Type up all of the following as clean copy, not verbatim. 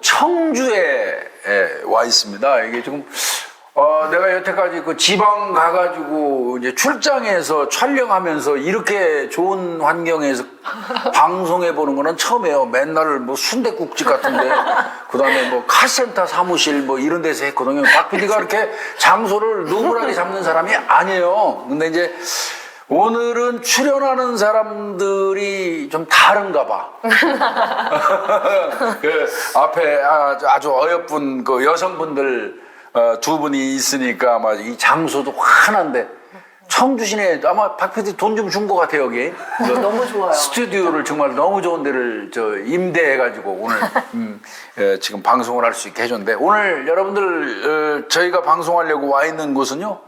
청주에 와 있습니다. 이게 지금 내가 여태까지 그 지방 가가지고 이제 출장해서 촬영하면서 이렇게 좋은 환경에서 방송해 보는 거는 처음이에요. 맨날 뭐 순댓국집 같은데, 그 다음에 뭐 카센터 사무실 뭐 이런 데서 했거든요. 박 PD가 그렇게 장소를 노블하게 잡는 사람이 아니에요. 근데 이제 오늘은 출연하는 사람들이 좀 다른가 봐. 그 앞에 아주 어여쁜 그 여성분들 두 분이 있으니까 아마 이 장소도 환한데, 청주시내 아마 박 PD 돈 좀 준 것 같아요, 여기. 너무 좋아요. 스튜디오를 정말 너무 좋은 데를 임대해가지고 오늘 지금 방송을 할 수 있게 해줬는데, 오늘 여러분들 저희가 방송하려고 와 있는 곳은요,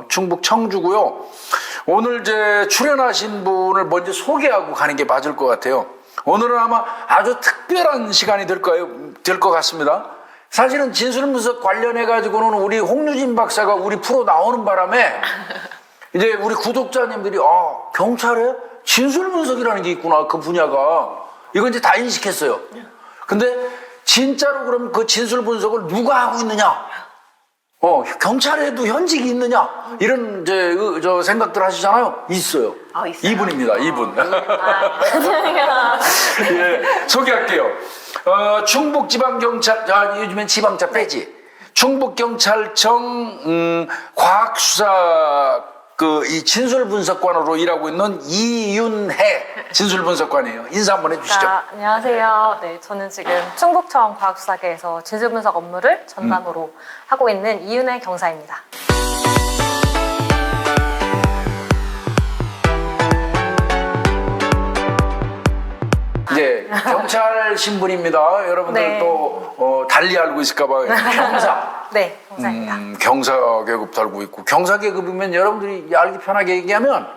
충북 청주고요. 오늘 이제 출연하신 분을 먼저 소개하고 가는 게 맞을 것 같아요. 오늘은 아마 아주 특별한 시간이 될 것 같습니다. 사실은 진술분석 관련해가지고는 우리 홍유진 박사가 우리 프로 나오는 바람에 이제 우리 구독자님들이 경찰에 진술분석이라는 게 있구나, 그 분야가. 이건 이제 다 인식했어요. 근데 진짜로 그럼 그 진술분석을 누가 하고 있느냐? 경찰에도 현직이 있느냐? 이런 저 생각들 하시잖아요. 있어요. 있어요? 이분입니다, 이분. 예, 소개할게요. 충북지방경찰, 요즘엔 지방자 빼지. 충북경찰청 과학수사 이 진술분석관으로 일하고 있는 이윤혜 진술분석관이에요. 인사 한번 해주시죠. 안녕하세요. 네, 저는 지금 충북청 과학수사계에서 진술분석 업무를 전담으로 하고 있는 이윤혜 경사입니다. 이제 경찰 신분입니다. 여러분들 네. 또 달리 알고 있을까봐 경사. 네, 경사입니다. 경사 계급 달고 있고, 경사 계급이면 여러분들이 알기 편하게 얘기하면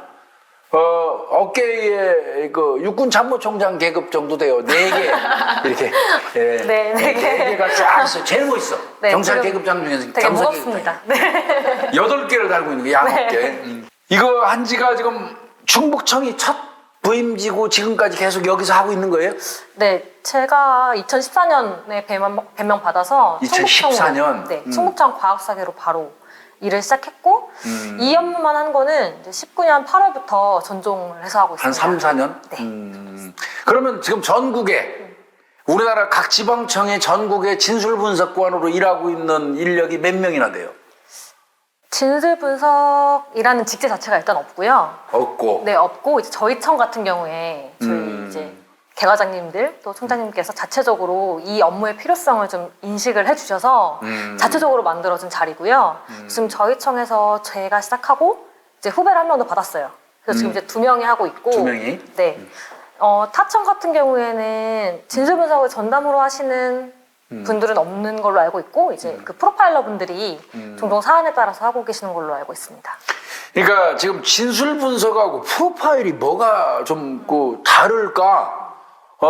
어깨에 그 육군 참모총장 계급 정도 돼요. 4개 이렇게. 예. 네, 4개가 쫙 있어. 재는 거 있어. 네, 경찰 지금 계급장 중에서 되게 경사 무겁습니다. 계급장. 네. 8개를 달고 있는 게 양어깨. 이거 한 지가 지금 충북청이 첫 부임지고 지금까지 계속 여기서 하고 있는 거예요? 네, 제가 2014년에 배명 받아서 2014년? 충북청 과학수사계로 바로 일을 시작했고, 이 업무만 한 거는 이제 19년 8월부터 전종을 해서 하고 한 있습니다. 3, 4년? 네. 그러면 지금 전국에 우리나라 각 지방청의 전국의 진술분석관으로 일하고 있는 인력이 몇 명이나 돼요? 진술분석이라는 직제 자체가 일단 없고요. 없고. 네, 없고, 이제 저희 청 같은 경우에 저희 이제 개과장님들 또 총장님께서 자체적으로 이 업무의 필요성을 좀 인식을 해주셔서 자체적으로 만들어진 자리고요. 지금 저희 청에서 제가 시작하고 이제 후배를 한 명 더 받았어요. 그래서 지금 이제 2명이 하고 있고. 2명이? 네. 타청 같은 경우에는 진술분석을 전담으로 하시는 분들은 없는 걸로 알고 있고, 이제 그 프로파일러 분들이 종종 사안에 따라서 하고 계시는 걸로 알고 있습니다. 그러니까 지금 진술 분석하고 프로파일이 뭐가 좀 다를까?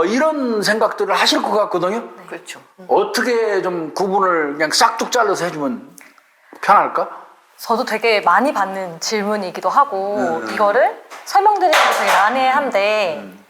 이런 생각들을 하실 것 같거든요. 네. 그렇죠. 어떻게 좀 구분을 그냥 싹둑 잘라서 해주면 편할까? 저도 되게 많이 받는 질문이기도 하고, 이거를 설명드리기도 되게 난해한데,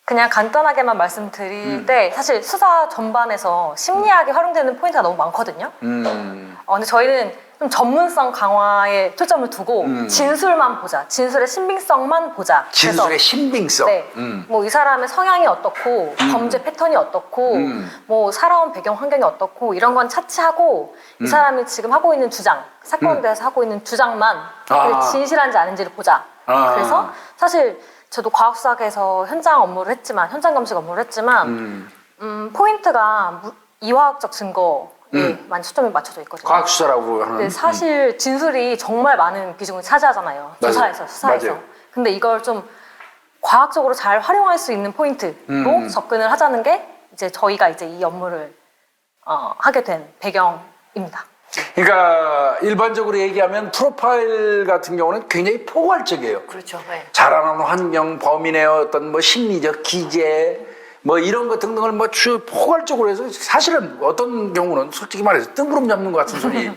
그냥 간단하게만 말씀드릴 때 사실 수사 전반에서 심리학이 활용되는 포인트가 너무 많거든요. 근데 저희는 좀 전문성 강화에 초점을 두고 진술만 보자, 진술의 신빙성만 보자. 진술의 그래서 신빙성. 네, 뭐 이 사람의 성향이 어떻고, 범죄 패턴이 어떻고, 뭐 살아온 배경 환경이 어떻고, 이런 건 차치하고 이 사람이 지금 하고 있는 주장, 사건에 대해서 하고 있는 주장만 진실한지 아닌지를 보자. 그래서 사실 저도 과학수사계에서 현장 업무를 했지만, 현장 감식 업무를 했지만, 포인트가 이화학적 증거에 많이 초점이 맞춰져 있거든요. 과학수사라고 하는. 근데 사실 진술이 정말 많은 비중을 차지하잖아요. 맞아요. 수사에서. 맞아요. 근데 이걸 좀 과학적으로 잘 활용할 수 있는 포인트로 접근을 하자는 게 이제 저희가 이제 이 업무를 하게 된 배경입니다. 그러니까 일반적으로 얘기하면 프로파일 같은 경우는 굉장히 포괄적이에요. 그렇죠. 네. 자라나는 환경, 범인의 어떤 뭐 심리적 기제, 뭐 이런 것 등등을 뭐 포괄적으로 해서 사실은 어떤 경우는 솔직히 말해서 뜬구름 잡는 것 같은 소리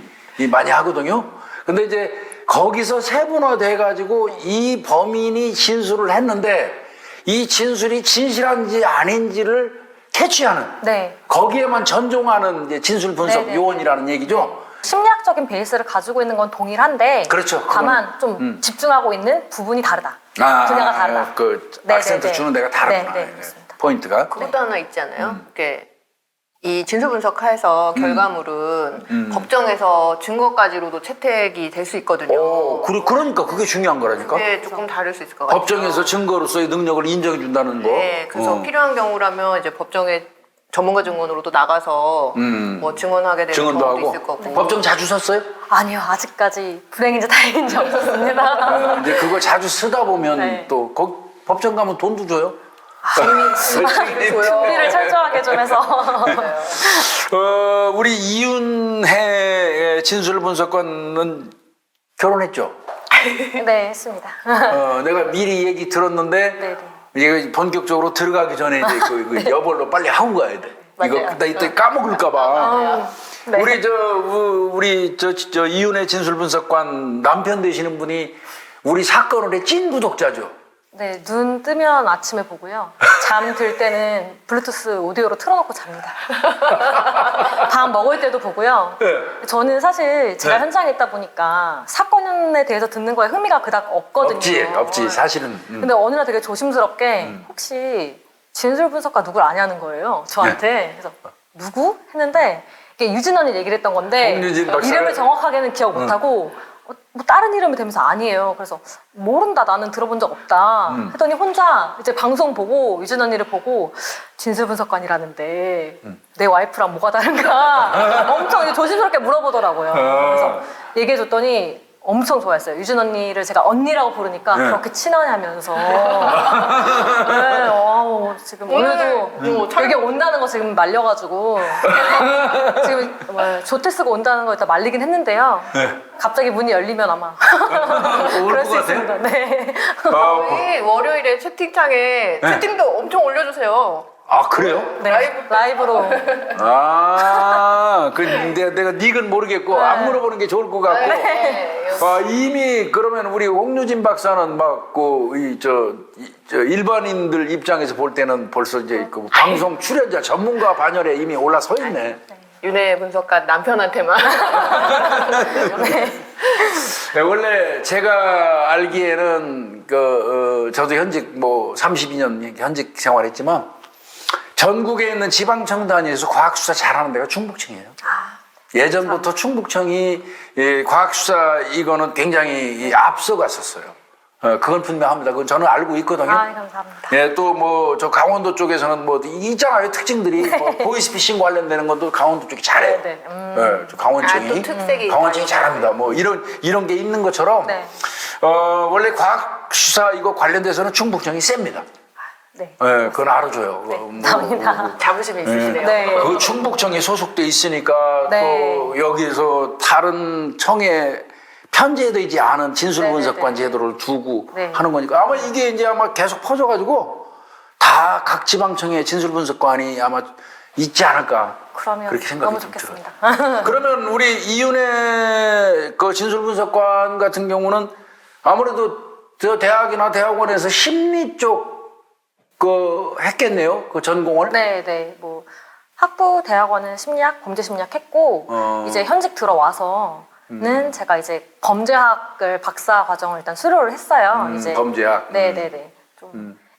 많이 하거든요. 근데 이제 거기서 세분화돼가지고 이 범인이 진술을 했는데 이 진술이 진실한지 아닌지를 캐치하는 네. 거기에만 전종하는 이제 진술 분석 네네. 요원이라는 얘기죠. 심리학적인 베이스를 가지고 있는 건 동일한데 그렇죠. 다만 좀 집중하고 있는 부분이 다르다. 분야가 다르다. 그 네네네. 악센트 주는 데가 다르구나. 네, 그렇습니다. 포인트가. 그것도 하나 있지 않아요? 이렇게 이 진술 분석해서 결과물은 법정에서 증거까지로도 채택이 될 수 있거든요. 그러니까 그게 중요한 거라니까. 그게 조금 다를 수 있을 것 같아요. 법정에서 증거로서의 능력을 인정해 준다는 거. 네, 그래서 필요한 경우라면 이제 법정에 전문가 증언으로도 나가서 뭐 증언하게 되는 증언도 경우도 하고. 있을 거고. 법정 자주 섰어요? 아니요, 아직까지 불행인지 다행인지 없었습니다. 이제 그걸 자주 쓰다 보면 네. 또 법정 가면 돈도 줘요. 준비를 철저하게 좀 해서. 우리 이윤혜 진술 분석관은 결혼했죠? 네, 했습니다. 내가 미리 얘기 들었는데 네네. 이게 본격적으로 들어가기 전에 이제 그 여벌로 빨리 하고 가야 돼. 이거 맞아요. 나 이때 까먹을까봐. 네. 우리 저 이윤혜 진술 분석관 남편 되시는 분이 우리 사건의 찐 구독자죠. 네, 눈 뜨면 아침에 보고요. 잠 들 때는 블루투스 오디오로 틀어놓고 잡니다. 밥 먹을 때도 보고요. 네. 저는 사실 제가 네. 현장에 있다 보니까 사건에 대해서 듣는 거에 흥미가 그닥 없거든요. 없지 사실은. 근데 어느 날 되게 조심스럽게 혹시 진술 분석가 누굴 아냐는 거예요. 저한테. 네. 그래서 누구? 했는데 이게 유진 언니 얘기를 했던 건데 홍유진 박사가- 이름을 정확하게는 기억 못하고 뭐 다른 이름이 되면서 아니에요. 그래서 모른다, 나는 들어본 적 없다 했더니 혼자 이제 방송 보고 유진 언니를 보고 진술 분석관이라는데 내 와이프랑 뭐가 다른가 엄청 이제 조심스럽게 물어보더라고요. 그래서 얘기해줬더니 엄청 좋아했어요. 유진 언니를 제가 언니라고 부르니까 네. 그렇게 친하냐면서. 네, 지금 오늘도 여기 온다는 거 지금 말려가지고 지금 조퇴 쓰고 온다는 거 일단 말리긴 했는데요. 갑자기 문이 열리면 아마 그럴 수 같아요? 있습니다. 네. 저희 월요일에 채팅창에 채팅도 엄청 올려주세요. 아 그래요? 네. 라이브로. 내가 닉은 모르겠고 안 물어보는 게 좋을 것 같고. 이미 그러면 우리 홍유진 박사는 일반인들 입장에서 볼 때는 벌써 이제 그 방송 출연자 전문가 반열에 이미 올라서 있네. 윤혜 분석가 남편한테만. 네, 원래 제가 알기에는 저도 현직 32년 현직 생활했지만 전국에 있는 지방청 단위에서 과학수사 잘하는 데가 충북청이에요. 예전부터 충북청이 과학수사 이거는 굉장히 앞서갔었어요. 그건 분명합니다. 그건 저는 알고 있거든요. 감사합니다. 예, 또 저 강원도 쪽에서는 있잖아요. 특징들이 보이스피싱 관련되는 것도 강원도 쪽이 잘해요. 네. 저 강원청이. 또 특색이 강원청이 있다니까요. 잘합니다. 이런 게 있는 것처럼 네. 원래 과학수사 이거 관련돼서는 충북청이 셉니다. 네. 예, 그건 알아줘요. 감사합니다. 자부심이 있으시네요. 네. 그 충북청에 소속돼 있으니까 네. 또 여기서 다른 청에 편제되지 않은 진술분석관 네, 네, 네. 제도를 두고 네. 하는 거니까 아마 이게 이제 아마 계속 퍼져가지고 다 각 지방청에 진술분석관이 아마 있지 않을까. 그러면 그렇게 생각이 너무 좀 좋겠습니다. 그러면 우리 이윤혜 그 진술분석관 같은 경우는 아무래도 저 대학이나 대학원에서 심리 쪽 했겠네요. 그 전공을. 네. 학부 대학원은 심리학, 범죄 심리학 했고 이제 현직 들어와서는 제가 이제 범죄학을 박사 과정을 일단 수료를 했어요. 이제 범죄학. 네네네.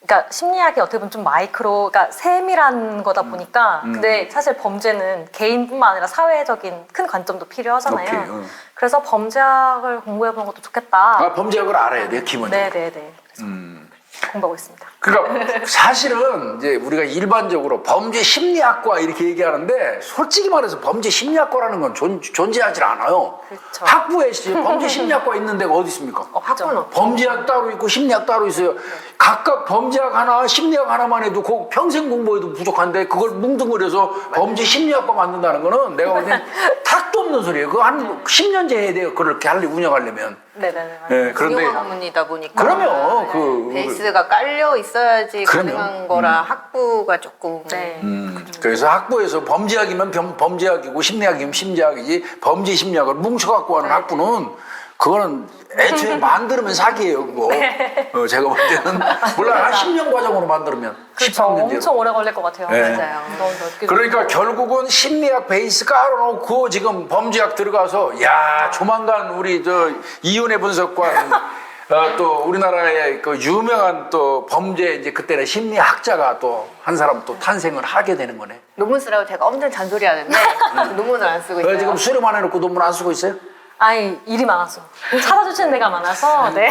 그러니까 심리학이 어떻게 보면 좀 그러니까 세밀한 거다 보니까 근데 사실 범죄는 개인뿐만 아니라 사회적인 큰 관점도 필요하잖아요. 오케이, 그래서 범죄학을 공부해보는 것도 좋겠다. 범죄학을 알아야 돼요, 기본적으로. 네네네. 그래서 공부하고 있습니다. 그러니까 사실은 이제 우리가 일반적으로 범죄 심리학과 이렇게 얘기하는데 솔직히 말해서 범죄 심리학과라는 건 존재하지 않아요. 그렇죠. 학부에 범죄 심리학과 있는 데가 어디 있습니까? 없죠. 범죄학 따로 있고 심리학 따로 있어요. 각각 범죄학 하나, 심리학 하나만 해도 평생 공부해도 부족한데 그걸 뭉뚱그려서 범죄 심리학과 만든다는 거는 내가 볼 땐 탁도 없는 소리예요. 그거 한 10년째 해야 돼요. 그렇게 운영하려면. 네네네. 예, 그런데 중요한 학문이다 보니까. 그러면 베이스가 깔려 있어야지 그럼요. 가능한 거라 학부가 조금. 네. 그래서 학부에서 범죄학이면 범죄학이고 심리학이면 심리학이지 범죄 심리학을 뭉쳐갖고 하는 학부는 그거는 애초에 만들면 사기예요, 그거. 제가 볼 때는 물론 한 10년 과정으로 만들면 그렇죠. 13년 뒤로. 엄청 오래 걸릴 것 같아요. 네. 맞아요. 너무 넓게 그러니까 결국은 심리학 베이스 깔아놓고 지금 범죄학 들어가서 야 조만간 우리 저 이윤의 분석관 또 우리나라의 그 유명한 또 범죄 이제 그때는 심리학자가 또 한 사람 또 탄생을 하게 되는 거네. 논문 쓰라고 제가 엄청 잔소리하는데 논문을 안 쓰고 있어요. 지금 수료만 해놓고 논문 안 쓰고 있어요? 아니 일이 많아서 찾아주시는 데가 많아서 네.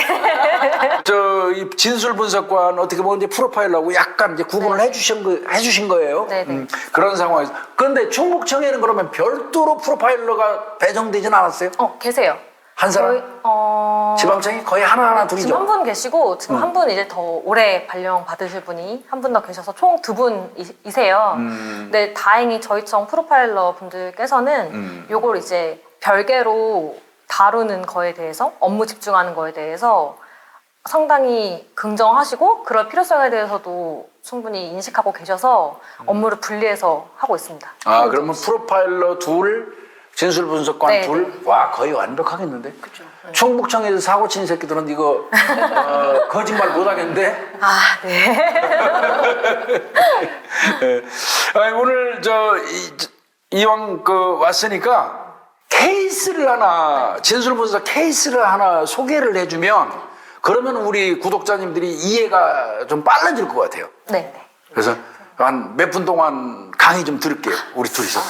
저 이 진술 분석관 어떻게 보면 이제 프로파일러하고 약간 이제 구분을 해주신 거예요. 네네. 그런 상황에서. 그런데 충북청에는 그러면 별도로 프로파일러가 배정되진 않았어요? 계세요. 한 사람? 거의, 지방청이 거의 하나하나 둘이죠. 지금 한 분 계시고 지금 한 분 이제 더 오래 발령 받으실 분이 한 분 더 계셔서 총 2분이세요. 근데 다행히 저희 청 프로파일러 분들께서는 요걸 이제 별개로 다루는 거에 대해서 업무 집중하는 거에 대해서 상당히 긍정하시고 그럴 필요성에 대해서도 충분히 인식하고 계셔서 업무를 분리해서 하고 있습니다. 아 그러면 프로파일러 둘, 진술 분석관 네, 둘, 와 거의 완벽하겠는데? 그렇죠. 충북청에서 사고 친 새끼들은 이거 거짓말 못 하겠는데? 아, 네. 아니, 오늘 이왕 왔으니까 케이스를 하나 진술 분석 케이스를 하나 소개를 해주면 그러면 우리 구독자님들이 이해가 좀 빨라질 것 같아요. 네. 그래서 한 몇 분 동안 강의 좀 들을게요. 우리 둘이서.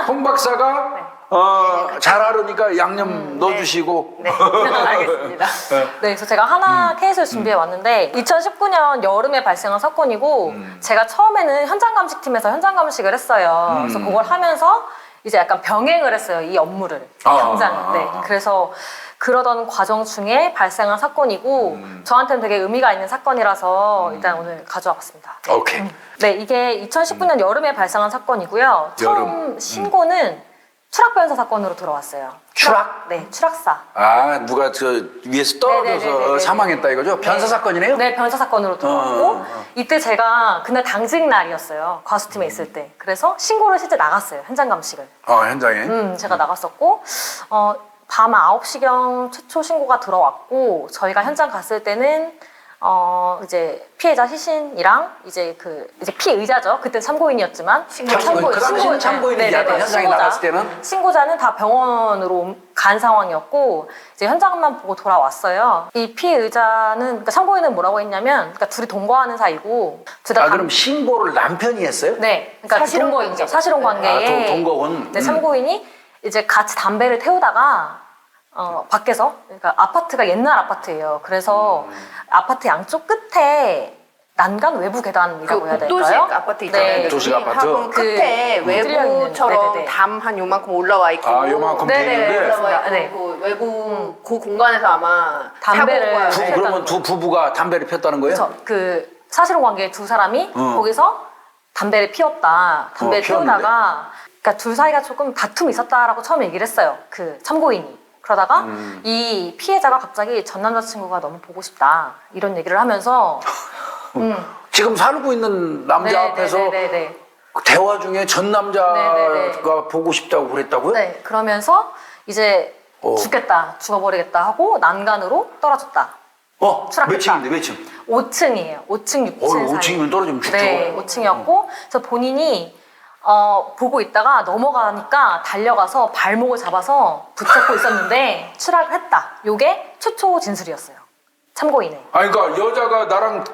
홍 박사가 잘 알으니까 양념 넣어주시고. 네, 알겠습니다. 네, 그래서 제가 하나 케이스를 준비해 왔는데 2019년 여름에 발생한 사건이고 제가 처음에는 현장 감식팀에서 현장 감식을 했어요. 그래서 그걸 하면서 이제 약간 병행을 했어요. 이 업무를 당장. 네, 그래서 그러던 과정 중에 발생한 사건이고 저한테는 되게 의미가 있는 사건이라서 일단 오늘 가져와 봤습니다. 오케이. 네, 이게 2019년 여름에 발생한 사건이고요. 처음 신고는 추락 변사 사건으로 들어왔어요. 추락? 네, 추락사. 아 누가 저 위에서 떨어져서 네네네네네. 사망했다 이거죠? 변사 사건이네요? 네, 변사 사건으로 들어왔고 이때 제가 그날 당직 날이었어요. 과수팀에 있을 때. 그래서 신고를 실제 나갔어요. 현장 감식을. 현장에. 제가 나갔었고 밤 9시경 최초 신고가 들어왔고 저희가 현장 갔을 때는 이제 피해자 시신이랑 이제 피의자죠. 그때 참고인이었지만 그 당시는 참고인이지 않았던 현장에 나갔을 때는? 신고자는 다 병원으로 간 상황이었고 이제 현장만 보고 돌아왔어요. 이 피의자는 그러니까 참고인은 뭐라고 했냐면 그러니까 둘이 동거하는 사이고 둘 다 그럼 신고를 남편이 했어요? 네, 그러니까 사실혼 동거인이죠. 관계. 사실혼 관계에 동거운. 네, 참고인이 이제 같이 담배를 태우다가 밖에서 그러니까 아파트가 옛날 아파트예요. 그래서 아파트 양쪽 끝에 난간 외부 계단이라고 해야 복도식 될까요? 아파트 있잖아요. 네. 복도식 아파트. 화분 끝에 뚫려 있는. 외부처럼 네네네. 담 한 요만큼 올라와 있고. 요만큼 돼 네네. 있는데? 올라와 있고 네. 그 외부 그 공간에서 아마 담배를 사고가 그러면 두 부부가 담배를 폈다는 거예요? 그렇죠. 그 사실혼 관계 두 사람이 거기서 담배를 피웠다. 담배를 피웠는데? 피우다가 그러니까 둘 사이가 조금 다툼이 있었다라고 처음에 얘기를 했어요. 그 참고인이. 그러다가 이 피해자가 갑자기 전 남자친구가 너무 보고 싶다. 이런 얘기를 하면서 지금 살고 있는 남자 앞에서 네네네네. 대화 중에 전 남자가 네네네. 보고 싶다고 그랬다고요? 네, 그러면서 이제 죽겠다, 죽어버리겠다 하고 난간으로 떨어졌다. 추락했다. 몇 층인데 몇 층? 5층이에요. 5층, 6층 사이. 5층이면 떨어지면 죽죠. 네, 5층이었고 그래서 본인이 보고 있다가 넘어가니까 달려가서 발목을 잡아서 붙잡고 있었는데 추락을 했다. 요게 최초 진술이었어요. 참고인의. 그러니까 여자가 나랑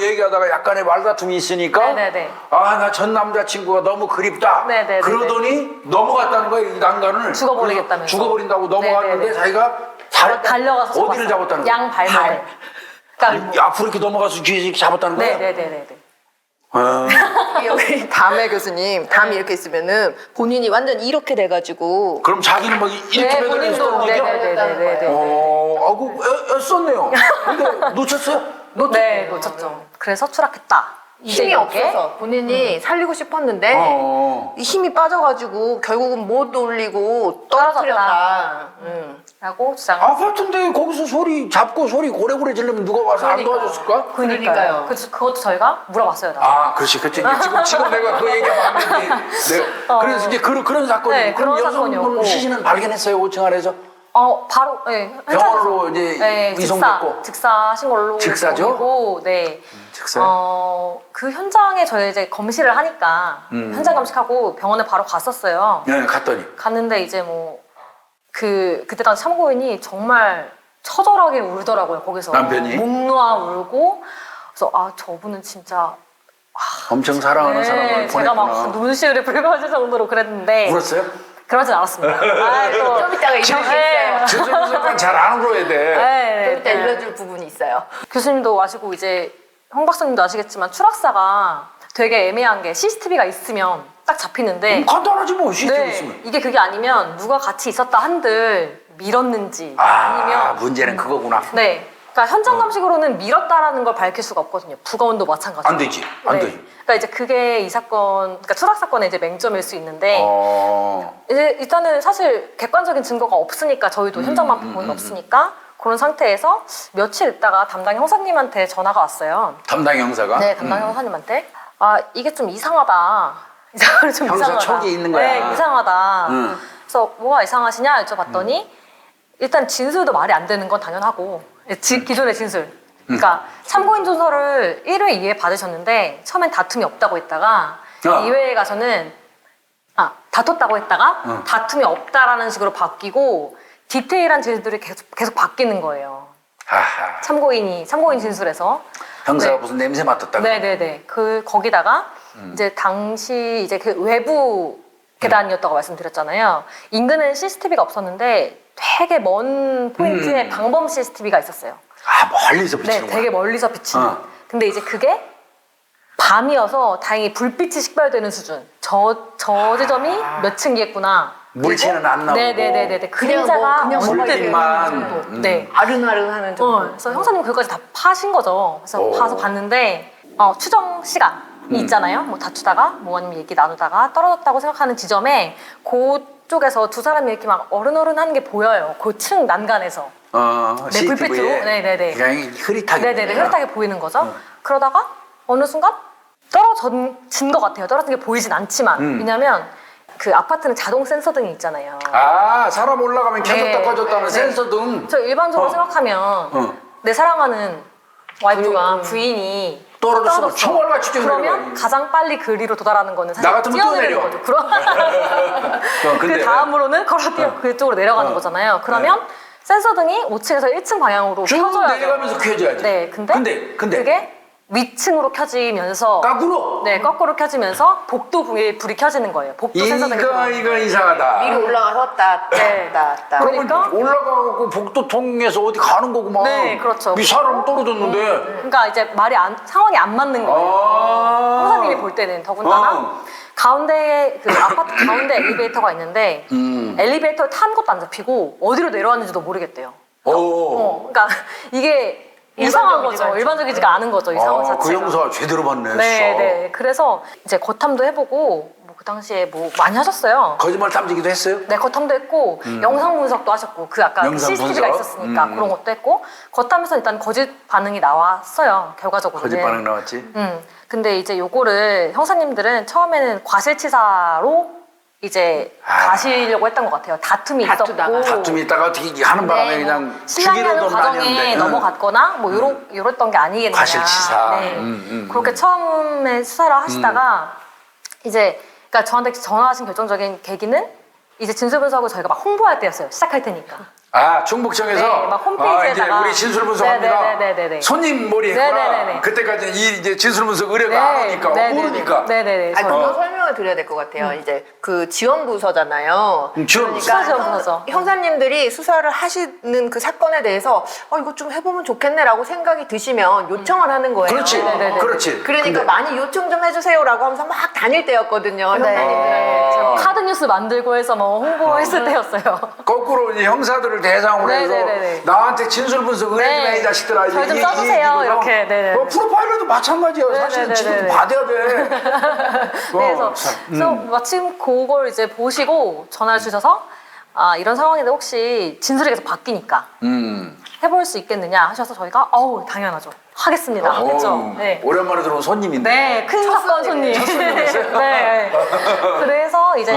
얘기하다가 약간의 말다툼이 있으니까 네네네. 나 전 남자친구가 너무 그립다. 네네네네. 그러더니 넘어갔다는 거예요. 이 난간을. 죽어버리겠다면서. 죽어버린다고 넘어갔는데 네네네. 자기가 달려가서 어디를 잡았다는 거예요? 양 발목을. 그러니까 앞으로 이렇게 넘어가서 뒤에 이렇게 잡았다는 거예요? 네네네네. 여기 담에 교수님 담이 이렇게 있으면은 본인이 완전 이렇게 돼가지고 그럼 자기는 막 이렇게 네, 매달려 본인도 있었던 거죠? 네네네네. 애썼네요. 근데 놓쳤어요? 네, 놓쳤죠. 그래서 추락했다. 이제 힘이 이게 없어서 본인이 살리고 싶었는데 어. 이 힘이 빠져가지고 결국은 못 올리고 떨어뜨렸다. 라고 주장을 아파트인데 거기서 소리 잡고 소리 고래고래 지르면 누가 와서 안 도와줬을까? 그러니까요. 그래서 그것도 저희가 물어봤어요. 나중에. 그렇지. 지금 내가 그 얘기가 맞는데. 그래서 이제 그런 사건이. 네, 그럼 그런 여성분 사건이었고. 시신은 발견했어요, 5층 아래에서? 바로 네, 병원으로 이제 네, 이송됐고. 직사하신 걸로 직사죠? 보이고, 네. 직사. 그 현장에 저희 이제 검시를 하니까 현장 검식하고 병원에 바로 갔었어요. 네, 갔더니. 갔는데 이제 뭐 그때 당시 참고인이 정말 처절하게 울더라고요. 거기서 남편이? 목 놓아 울고. 그래서 저분은 진짜 엄청 사랑하는 사람을 제가 막 보냈구나. 눈시울이 붉어질 정도로 그랬는데 울었어요? 그러진 않았습니다. 좀 이따가 이런 게 있어요. 진술분석은 잘 안 울어야 돼. 좀 이따 일러줄 부분이 있어요. 교수님도 아시고 이제 홍 박사님도 아시겠지만 추락사가 되게 애매한 게 CCTV가 있으면 딱 잡히는데 간단하지 뭐, 시스템 있으면. 이게 그게 아니면 누가 같이 있었다 한들 밀었는지 아니면 문제는 그거구나. 네. 그러니까 현장 감식으로는 밀었다라는 걸 밝힐 수가 없거든요. 부가원도 마찬가지로. 안 되지. 안 네. 되지. 그러니까 이제 그게 이 사건, 그러니까 추락 사건의 이제 맹점일 수 있는데 이제 일단은 사실 객관적인 증거가 없으니까 저희도 현장만 본 없으니까 그런 상태에서 며칠 있다가 담당 형사님한테 전화가 왔어요. 담당 형사가? 네, 담당 형사님한테 이게 좀 이상하다. 이상하다. 좀 형사 이상하다. 촉이 있는 거야. 네, 이상하다. 응. 그래서 뭐가 이상하시냐 여쭤봤더니 일단 진술도 말이 안 되는 건 당연하고 기존의 진술. 그러니까 참고인 조서를 1회, 2회 받으셨는데 처음엔 다툼이 없다고 했다가 2회에 가서는 다퉜다고 했다가 다툼이 없다라는 식으로 바뀌고 디테일한 진술들이 계속 바뀌는 거예요. 하하. 참고인 진술에서. 형사가 네. 무슨 냄새 맡았다고? 네네네. 거기다가 이제 당시 이제 그 외부 계단이었다고 말씀드렸잖아요. 인근엔 CCTV가 없었는데 되게 먼 포인트에 방범 CCTV가 있었어요. 멀리서 네, 비치는 거야. 되게 멀리서 비치는. 어. 근데 이제 그게 밤이어서 다행히 불빛이 식별되는 수준. 저 지점이 몇 층이겠구나. 물체는 안 나오고. 네네네네. 그냥 그림자가 그냥 언뜻 불빛만. 보이는 정도. 네. 아른아른하는 정도. 그래서 형사님 그거까지 다 파신 거죠. 그래서 오. 봐서 봤는데 추정 시간이 있잖아요. 뭐 다투다가 뭐 아니면 얘기 나누다가 떨어졌다고 생각하는 지점에 그쪽에서 두 사람이 이렇게 막 어른어른하는 게 보여요. 그 층 난간에서. 네, CCTV 에 불빛으로. 네네네. 그냥 흐릿하게. 네네네. 보이구나. 흐릿하게 보이는 거죠. 그러다가 어느 순간 떨어진 것 같아요. 떨어진 게 보이진 않지만. 왜냐면 그 아파트는 자동 센서 등이 있잖아요. 사람 올라가면 켜졌다 네, 꺼졌다 하는 네, 센서 등. 저 일반적으로 생각하면 내 사랑하는 와이프가 부인이 떨어졌으면 총알같이 그러면 뛰어내려가요. 가장 빨리 그리로 도달하는 거는 사실 나 같으면 뛰어내리는 뛰어내려. 거죠. 그럼 근데 그 다음으로는 걸어 그쪽으로 내려가는 거잖아요. 그러면 센서 등이 5층에서 1층 방향으로 쭉 켜져야죠. 내려가면서 켜져야지. 네, 근데 근데 위층으로 켜지면서 거꾸로. 네, 거꾸로 켜지면서 복도 불이 켜지는 거예요. 복도 센서 등이 이거 이상하다. 위로 올라가서 따. 그러면 그러니까? 올라가고 복도 통해서 어디 가는 거구만. 네, 그렇죠. 이 사람 떨어졌는데. 그러니까 이제 상황이 안 맞는 거예요. 형사님이 볼 때는 더군다나 가운데 그 아파트 가운데 엘리베이터가 있는데 엘리베이터 탄 것도 안 잡히고 어디로 내려왔는지도 모르겠대요. 그러니까 이게 이상한 거죠. 일반적이지가 않은 거죠. 이 상황 자체가. 그 형사 제대로 봤네. 네, 네. 그래서 이제 거탐도 해보고 그 당시에 뭐 많이 하셨어요. 거짓말 탐지기도 했어요? 네, 거탐도 했고 영상 분석도 하셨고 그 아까 영상 CCTV가 분석? 있었으니까 그런 것도 했고 거탐에서 일단 거짓 반응이 나왔어요. 결과적으로는. 거짓 반응 나왔지? 근데 이제 요거를 형사님들은 처음에는 과실치사로 이제 가시려고 했던 것 같아요. 다툼이 다투다가. 있었고 다툼이 있다가 어떻게 하는 바람에 네, 그냥 신랑이 하는 죽이려던 과정에 아니었는데. 넘어갔거나 뭐 요랬던 게 아니겠느냐. 과실치사. 네. 그렇게 처음에 수사를 하시다가 이제 그러니까 저한테 전화하신 결정적인 계기는 이제 진술 분석을 저희가 막 홍보할 때였어요. 시작할 테니까. 충북청에서 네, 막 홈페이지에다가. 이제 우리 진술 분석합니다. 네네네네네. 손님 머리 했구나. 네네네네. 그때까지는 이제 진술 분석 의뢰가 안 오니까 모르니까. 네네네. 그거 설명을 드려야 될 것 같아요. 이제 그 지원부서잖아요. 지원부서. 수사 지원부서죠. 형사님들이 수사를 하시는 그 사건에 대해서 이거 좀 해보면 좋겠네라고 생각이 드시면 요청을 하는 거예요. 그렇지. 네네네. 그렇지. 그러니까 근데 많이 요청 좀 해주세요라고 하면서 막 다닐 때였거든요. 네. 형사님들한테. 카드 뉴스 만들고 해서 뭐 홍보했을 때였어요. 거꾸로 이제 형사들을 대상으로 해서 네네네네. 나한테 진술 분석 의뢰 좀 해 이 자식들아. 저희 좀 이 써주세요. 얘기로. 이렇게. 네네. 프로파일러도 마찬가지야. 사실은 네네네네. 지금 받아야 돼. 그래서 마침 그걸 이제 보시고 전화를 주셔서 이런 상황인데 혹시 진술이 계속 바뀌니까 해볼 수 있겠느냐 하셔서 저희가 당연하죠. 하겠습니다. 했죠. 네. 오랜만에 들어온 손님인데. 네, 큰 사건 손님. 손님이었어요? 네. 그래서 이제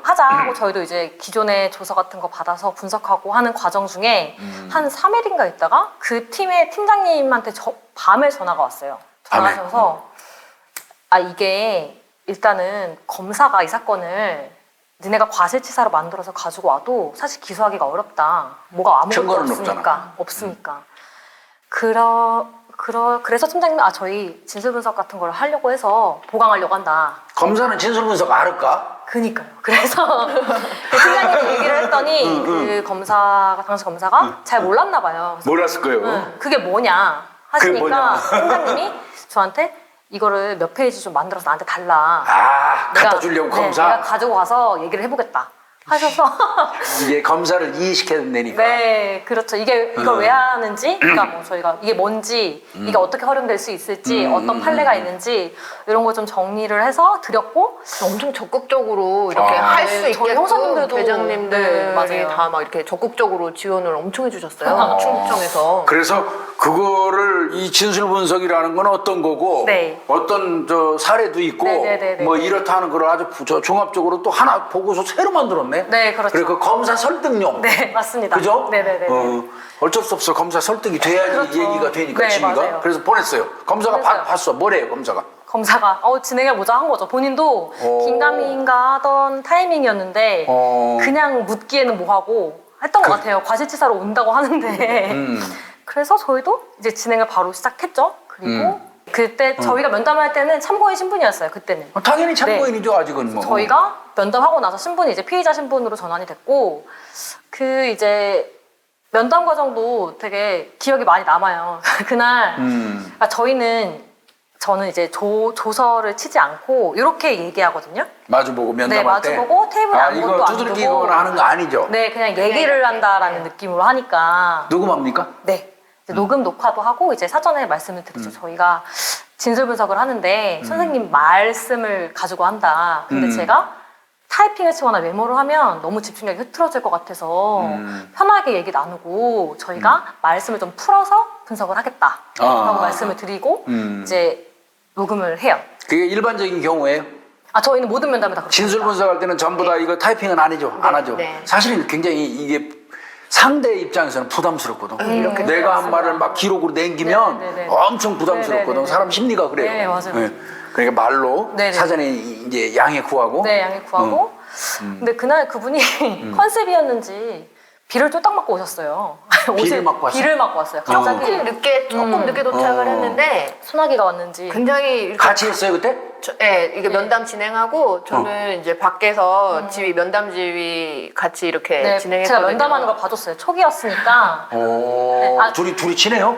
하자 하고 저희도 이제 기존의 조서 같은 거 받아서 분석하고 하는 과정 중에 한 3일인가 있다가 그 팀의 팀장님한테 밤에 전화가 왔어요. 밤에? 전화하셔서 아 이게 일단은 검사가 이 사건을 니네가 과실치사로 만들어서 가지고 와도 사실 기소하기가 어렵다. 뭐가 아무것도 증거는 없으니까. 없으니까. 그래서 팀장님이 아 저희 진술 분석 같은 걸 하려고 해서 보강하려고 한다. 검사는 진술 분석 알을까? 그니까요. 그래서 그 팀장님이 얘기를 했더니 그 검사가 당시 검사가 잘 몰랐나 봐요. 그래서 몰랐을 거예요. 그게 뭐냐 그게 하시니까 뭐냐. 팀장님이 저한테 이거를 몇 페이지 좀 만들어서 나한테 달라. 아, 갖다 주려고 검사? 내가 가지고 가서 얘기를 해보겠다 하셔서 이게 검사를 이해시켜야 되니까. 네, 그렇죠. 이걸 왜 하는지, 그러니까 뭐 저희가 이게 뭔지, 이게 어떻게 활용될 수 있을지, 어떤 판례가 있는지 이런 걸 좀 정리를 해서 드렸고 엄청 적극적으로 이렇게 할 수 네, 저희 있게 형사님들도 대장님들이 네, 맞아요. 다 막 이렇게 적극적으로 지원을 엄청 해주셨어요. 충북청에서. 그래서 그거를 이 진술 분석이라는 건 어떤 거고 네. 어떤 저 사례도 있고 네네네네. 뭐 이렇다 하는 걸 아주 종합적으로 또 하나 보고서 새로 만들었네. 네, 그렇죠. 그래 그 검사 설득용. 네, 맞습니다. 그죠? 네네네. 어쩔 수 없어. 검사 설득이 돼야지 그렇죠. 얘기가 되니까 네, 취미가. 맞아요. 그래서 보냈어요. 검사가 보냈어요. 봤어. 뭐래요, 검사가? 검사가 진행해보자 한 거죠. 본인도 오. 긴가민가 하던 타이밍이었는데 그냥 묻기에는 뭐하고 했던 것 같아요. 과실치사로 온다고 하는데 그래서 저희도 이제 진행을 바로 시작했죠. 그리고 그때 저희가 면담할 때는 참고인 신분이었어요. 그때는 당연히 참고인이죠. 아직은 뭐. 저희가 면담하고 나서 신분이 이제 피의자 신분으로 전환이 됐고 그 이제 면담 과정도 되게 기억이 많이 남아요. 그날 그러니까 저는 이제 조서를 치지 않고 이렇게 얘기하거든요. 마주보고 면담할 네, 때. 마주보고 테이블에 아, 아무것도 이거 안 두들기거나 하는 거 아니죠? 네, 그냥 얘기를 한다라는 느낌으로 하니까 녹음합니까? 네. 이제 녹음 녹화도 하고 이제 사전에 말씀을 드리죠. 저희가 진술 분석을 하는데 선생님 말씀을 가지고 한다. 근데 제가 타이핑을 치거나 메모를 하면 너무 집중력이 흐트러질 것 같아서 편하게 얘기 나누고 저희가 말씀을 좀 풀어서 분석을 하겠다 라고 말씀을 드리고 이제 녹음을 해요. 그게 일반적인 경우에요? 저희는 모든 면담을 다 그렇게 진술 합니다. 분석할 때는 전부 다 이거 타이핑은 아니죠. 안 하죠. 네. 사실은 굉장히 이게 상대 입장에서는 부담스럽거든. 이렇게 내가 한 말을 막 기록으로 남기면 네네네. 엄청 부담스럽거든. 네네네. 사람 심리가 그래요. 네, 맞아요. 그러니까 말로 네네. 사전에 이제 양해 구하고. 네, 양해 구하고. 근데 그날 그분이 컨셉이었는지 비를 쫄딱 맞고 오셨어요. 비를 맞고 왔어요? 비를 맞고 왔어요. 갑자기 조금 늦게 도착을 했는데 소나기가 왔는지. 굉장히 이렇게 같이 했어요 그때? 이게 면담 진행하고 저는 이제 밖에서 지휘 면담 지휘 같이 이렇게 네, 진행했거든요. 제가 면담하는 걸 봐줬어요. 초기였으니까. 오, 둘이 친해요?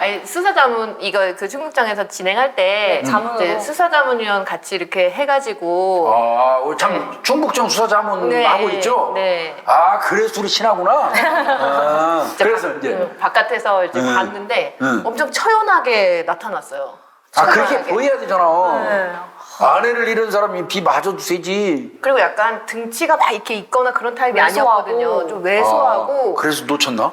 아니 수사자문 이거 그 충북장에서 진행할 때 자문으로. 이제 수사자문위원 같이 이렇게 해가지고 참 충북청 수사자문 네, 하고 있죠? 네. 아, 그래서 둘이 친하구나. 그래서 이제. 바깥에서 이제 봤는데 엄청 처연하게 나타났어요. 그렇게 처연하게. 보여야 되잖아. 네. 아내를 잃은 사람이 비 맞아도 되지. 그리고 약간 등치가 막 이렇게 있거나 그런 타입이 왜소하고. 아니었거든요. 좀 왜소하고 그래서 놓쳤나?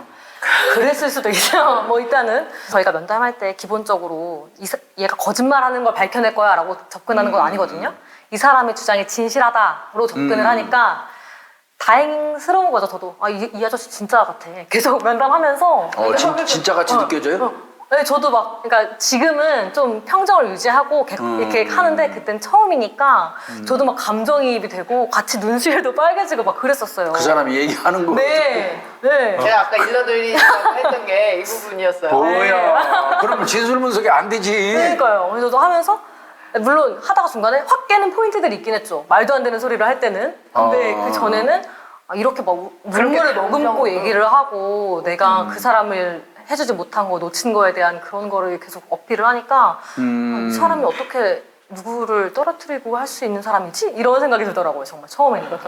그랬을 수도 있어요. 뭐 일단은 저희가 면담할 때 기본적으로 얘가 거짓말하는 걸 밝혀낼 거야 라고 접근하는 건 아니거든요. 이 사람의 주장이 진실하다로 접근을 하니까 다행스러운 거죠. 저도 이 아저씨 진짜 같아. 계속 면담하면서 진짜 같이 느껴져요? 네, 저도 막, 그러니까 지금은 좀 평정을 유지하고 이렇게 하는데 그땐 처음이니까 저도 막 감정이입이 되고 같이 눈시울도 빨개지고 막 그랬었어요. 그 사람이 얘기하는 거. 네, 네. 제가 아까 일러드리려고 했던 게 이 부분이었어요. 뭐야. 그러면 진술 분석이 안 되지. 그러니까요. 그래서 저도 하면서 물론 하다가 중간에 확 깨는 포인트들이 있긴 했죠. 말도 안 되는 소리를 할 때는. 근데 그 전에는 이렇게 막 눈물을 머금고 감정으로. 얘기를 하고 내가 그 사람을 해주지 못한 거, 놓친 거에 대한 그런 거를 계속 어필을 하니까 이 사람이 어떻게 누구를 떨어뜨리고 할 수 있는 사람이지? 이런 생각이 들더라고요, 정말 처음에는.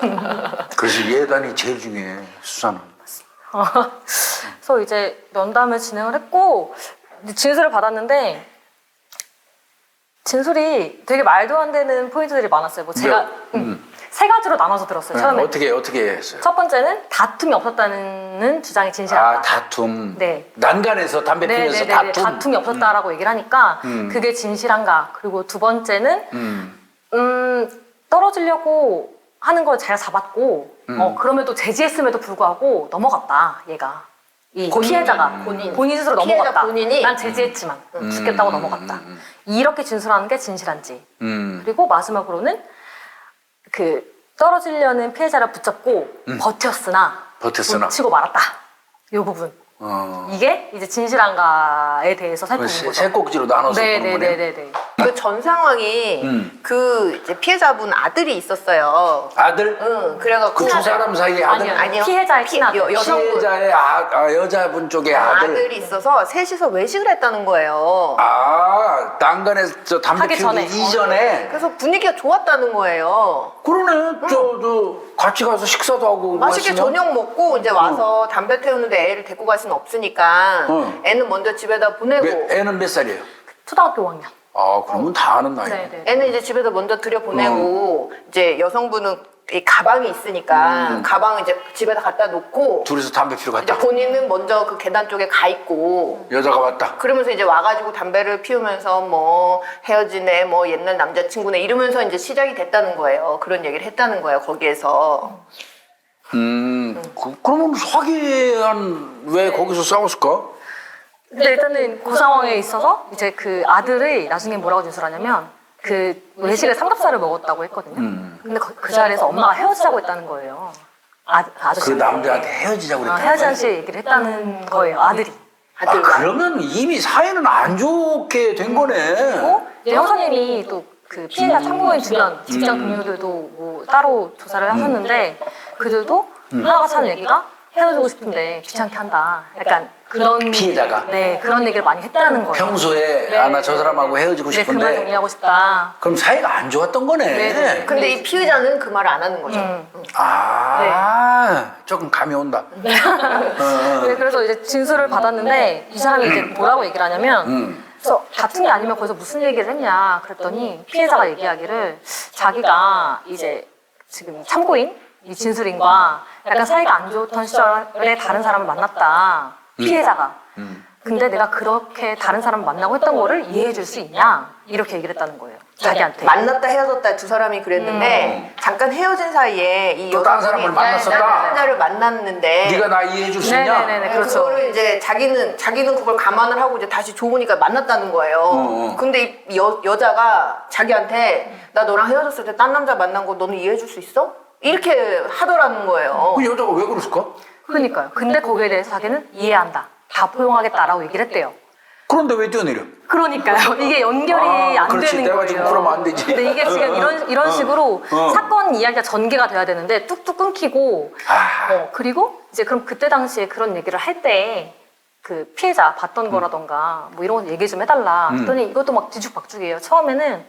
그래서 예단이 제일 중요해, 수사는. 그래서 이제 면담을 진행을 했고 진술을 받았는데 진술이 되게 말도 안 되는 포인트들이 많았어요. 뭐 제가 세 가지로 나눠서 들었어요. 처음에 어떻게 했어요? 첫 번째는 다툼이 없었다는 주장이 진실하다. 다툼. 네. 난간에서 담배 피면서 네네네. 다툼. 다툼이 없었다라고 얘기를 하니까 그게 진실한가. 그리고 두 번째는 떨어지려고 하는 걸 잘 잡았고 그럼에도 제지했음에도 불구하고 넘어갔다 얘가 이 피해자가 본인 스스로 피해자 넘어갔다. 본인이? 난 제지했지만 죽겠다고 넘어갔다. 이렇게 진술하는 게 진실한지. 그리고 마지막으로는 그 떨어지려는 피해자를 붙잡고 버텼으나 놓치고 말았다. 이 부분. 이게 이제 진실한가에 대해서 살펴본 거죠. 세 꼭지로 나눠서 보는 거네요. 네네네네네. 그 전 상황이 그 이제 피해자분 아들이 있었어요. 아들? 응, 그래갖고 그 두 사람 사이에 아들? 아니요. 피해자의 친아들. 여성분 피해자의 여자분 쪽의 아들. 아들이 있어서 셋이서 외식을 했다는 거예요. 난간에 저 담배 하기 피우기 전에. 이전에. 그래서 분위기가 좋았다는 거예요. 그러네. 저 같이 가서 식사도 하고. 맛있게 했으면. 저녁 먹고 이제 와서 담배 태우는데 애를 데리고 갈 수는 없으니까 애는 먼저 집에다 보내고 애는 몇 살이에요? 초등학교 5학년. 그러면 다 아는 나이네. 네네. 애는 이제 집에다 먼저 들여보내고 이제 여성분은 이 가방이 있으니까 가방 이제 집에다 갖다 놓고 둘이서 담배 피러 이제 갔다. 본인은 먼저 그 계단 쪽에 가 있고 여자가 왔다. 그러면서 이제 와가지고 담배를 피우면서 뭐 헤어지네 뭐 옛날 남자친구네 이러면서 이제 시작이 됐다는 거예요. 그런 얘기를 했다는 거예요. 거기에서. 그러면 화기한 왜 거기서 싸웠을까? 근데 일단은 그 상황에 있어서 이제 그 아들이 나중에 뭐라고 진술하냐면 그 외식에 삼겹살을 먹었다고 했거든요. 근데 그 자리에서 엄마가 헤어지자고 했다는 거예요. 아저씨. 그 남자한테 헤어지자고 그랬다. 헤어지자는 식 얘기를 했다는 거예요. 아들이. 그러면 이미 사이는 안 좋게 된 거네. 그리고 이제 형사님이 또 그 피해자 참고인 주변 직장 동료들도 뭐 따로 조사를 하셨는데 그들도 하나가 하는 얘기가 헤어지고 싶은데 귀찮게 한다. 약간 그런 피해자가? 네 그런 얘기를 많이 했다는 거예요. 평소에 나 저 사람하고 헤어지고 네, 그만 싶은데 정리하고 싶다. 그럼 사이가 안 좋았던 거네. 네. 근데 이 피해자는 그 말을 안 하는 거죠. 조금 감이 온다. 네, 그래서 이제 진술을 받았는데 이 사람이 이제 뭐라고 얘기를 하냐면 그래서 다툰 게 아니면 거기서 무슨 얘기를 했냐 그랬더니 피해자가 얘기하기를 자기가 이제 지금 참고인 이 진술인과 약간 사이가 안 좋던 시절에 다른 사람을 만났다 피해자가 근데 내가 그렇게 다른 사람을 만나고 했던 거를 이해해 줄 수 있냐 이렇게 얘기를 했다는 거예요 자기한테. 만났다 헤어졌다 두 사람이 그랬는데 잠깐 헤어진 사이에 이 또 다른 사람을 만났었다? 남자를 만났는데 네가 나 이해해 줄 수 있냐? 네네네 그렇죠. 그거를 이제 자기는 그걸 감안을 하고 이제 다시 좋으니까 만났다는 거예요. 근데 이 여자가 자기한테 나 너랑 헤어졌을 때 딴 남자 만난 거 너는 이해해 줄 수 있어? 이렇게 하더라는 거예요. 그 여자가 왜 그랬을까? 그러니까요. 근데 거기에 대해서 자기는 이해한다. 다 포용하겠다라고 얘기를 했대요. 그런데 왜 뛰어내려? 그러니까요. 이게 연결이 안 그렇지. 되는 내가 거예요. 지금 그러면 안 되지. 근데 이게 지금 이런 식으로 사건 이야기가 전개가 돼야 되는데 뚝뚝 끊기고 그리고 이제 그럼 그때 당시에 그런 얘기를 할 때 그 피해자 봤던 거라던가 뭐 이런 거 얘기 좀 해달라. 그랬더니 이것도 막 뒤죽박죽이에요. 처음에는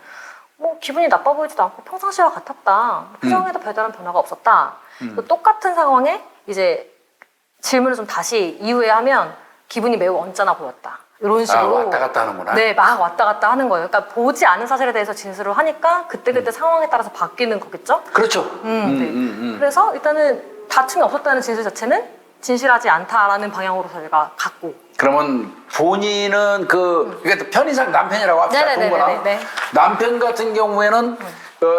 뭐 기분이 나빠 보이지도 않고 평상시와 같았다. 표정에도 별다른 변화가 없었다. 똑같은 상황에 이제 질문을 좀 다시 이후에 하면 기분이 매우 언짢아 보였다. 이런 식으로 왔다 갔다 하는구나. 네, 막 왔다 갔다 하는 거예요. 그러니까 보지 않은 사실에 대해서 진술을 하니까 그때그때 상황에 따라서 바뀌는 거겠죠? 그렇죠. 네. 그래서 일단은 다툼이 없었다는 진술 자체는 진실하지 않다라는 방향으로 저희가 갔고. 그러면 본인은 그러니까 편의상 남편이라고 합시다. 네네네네네. 동거나. 네. 남편 같은 경우에는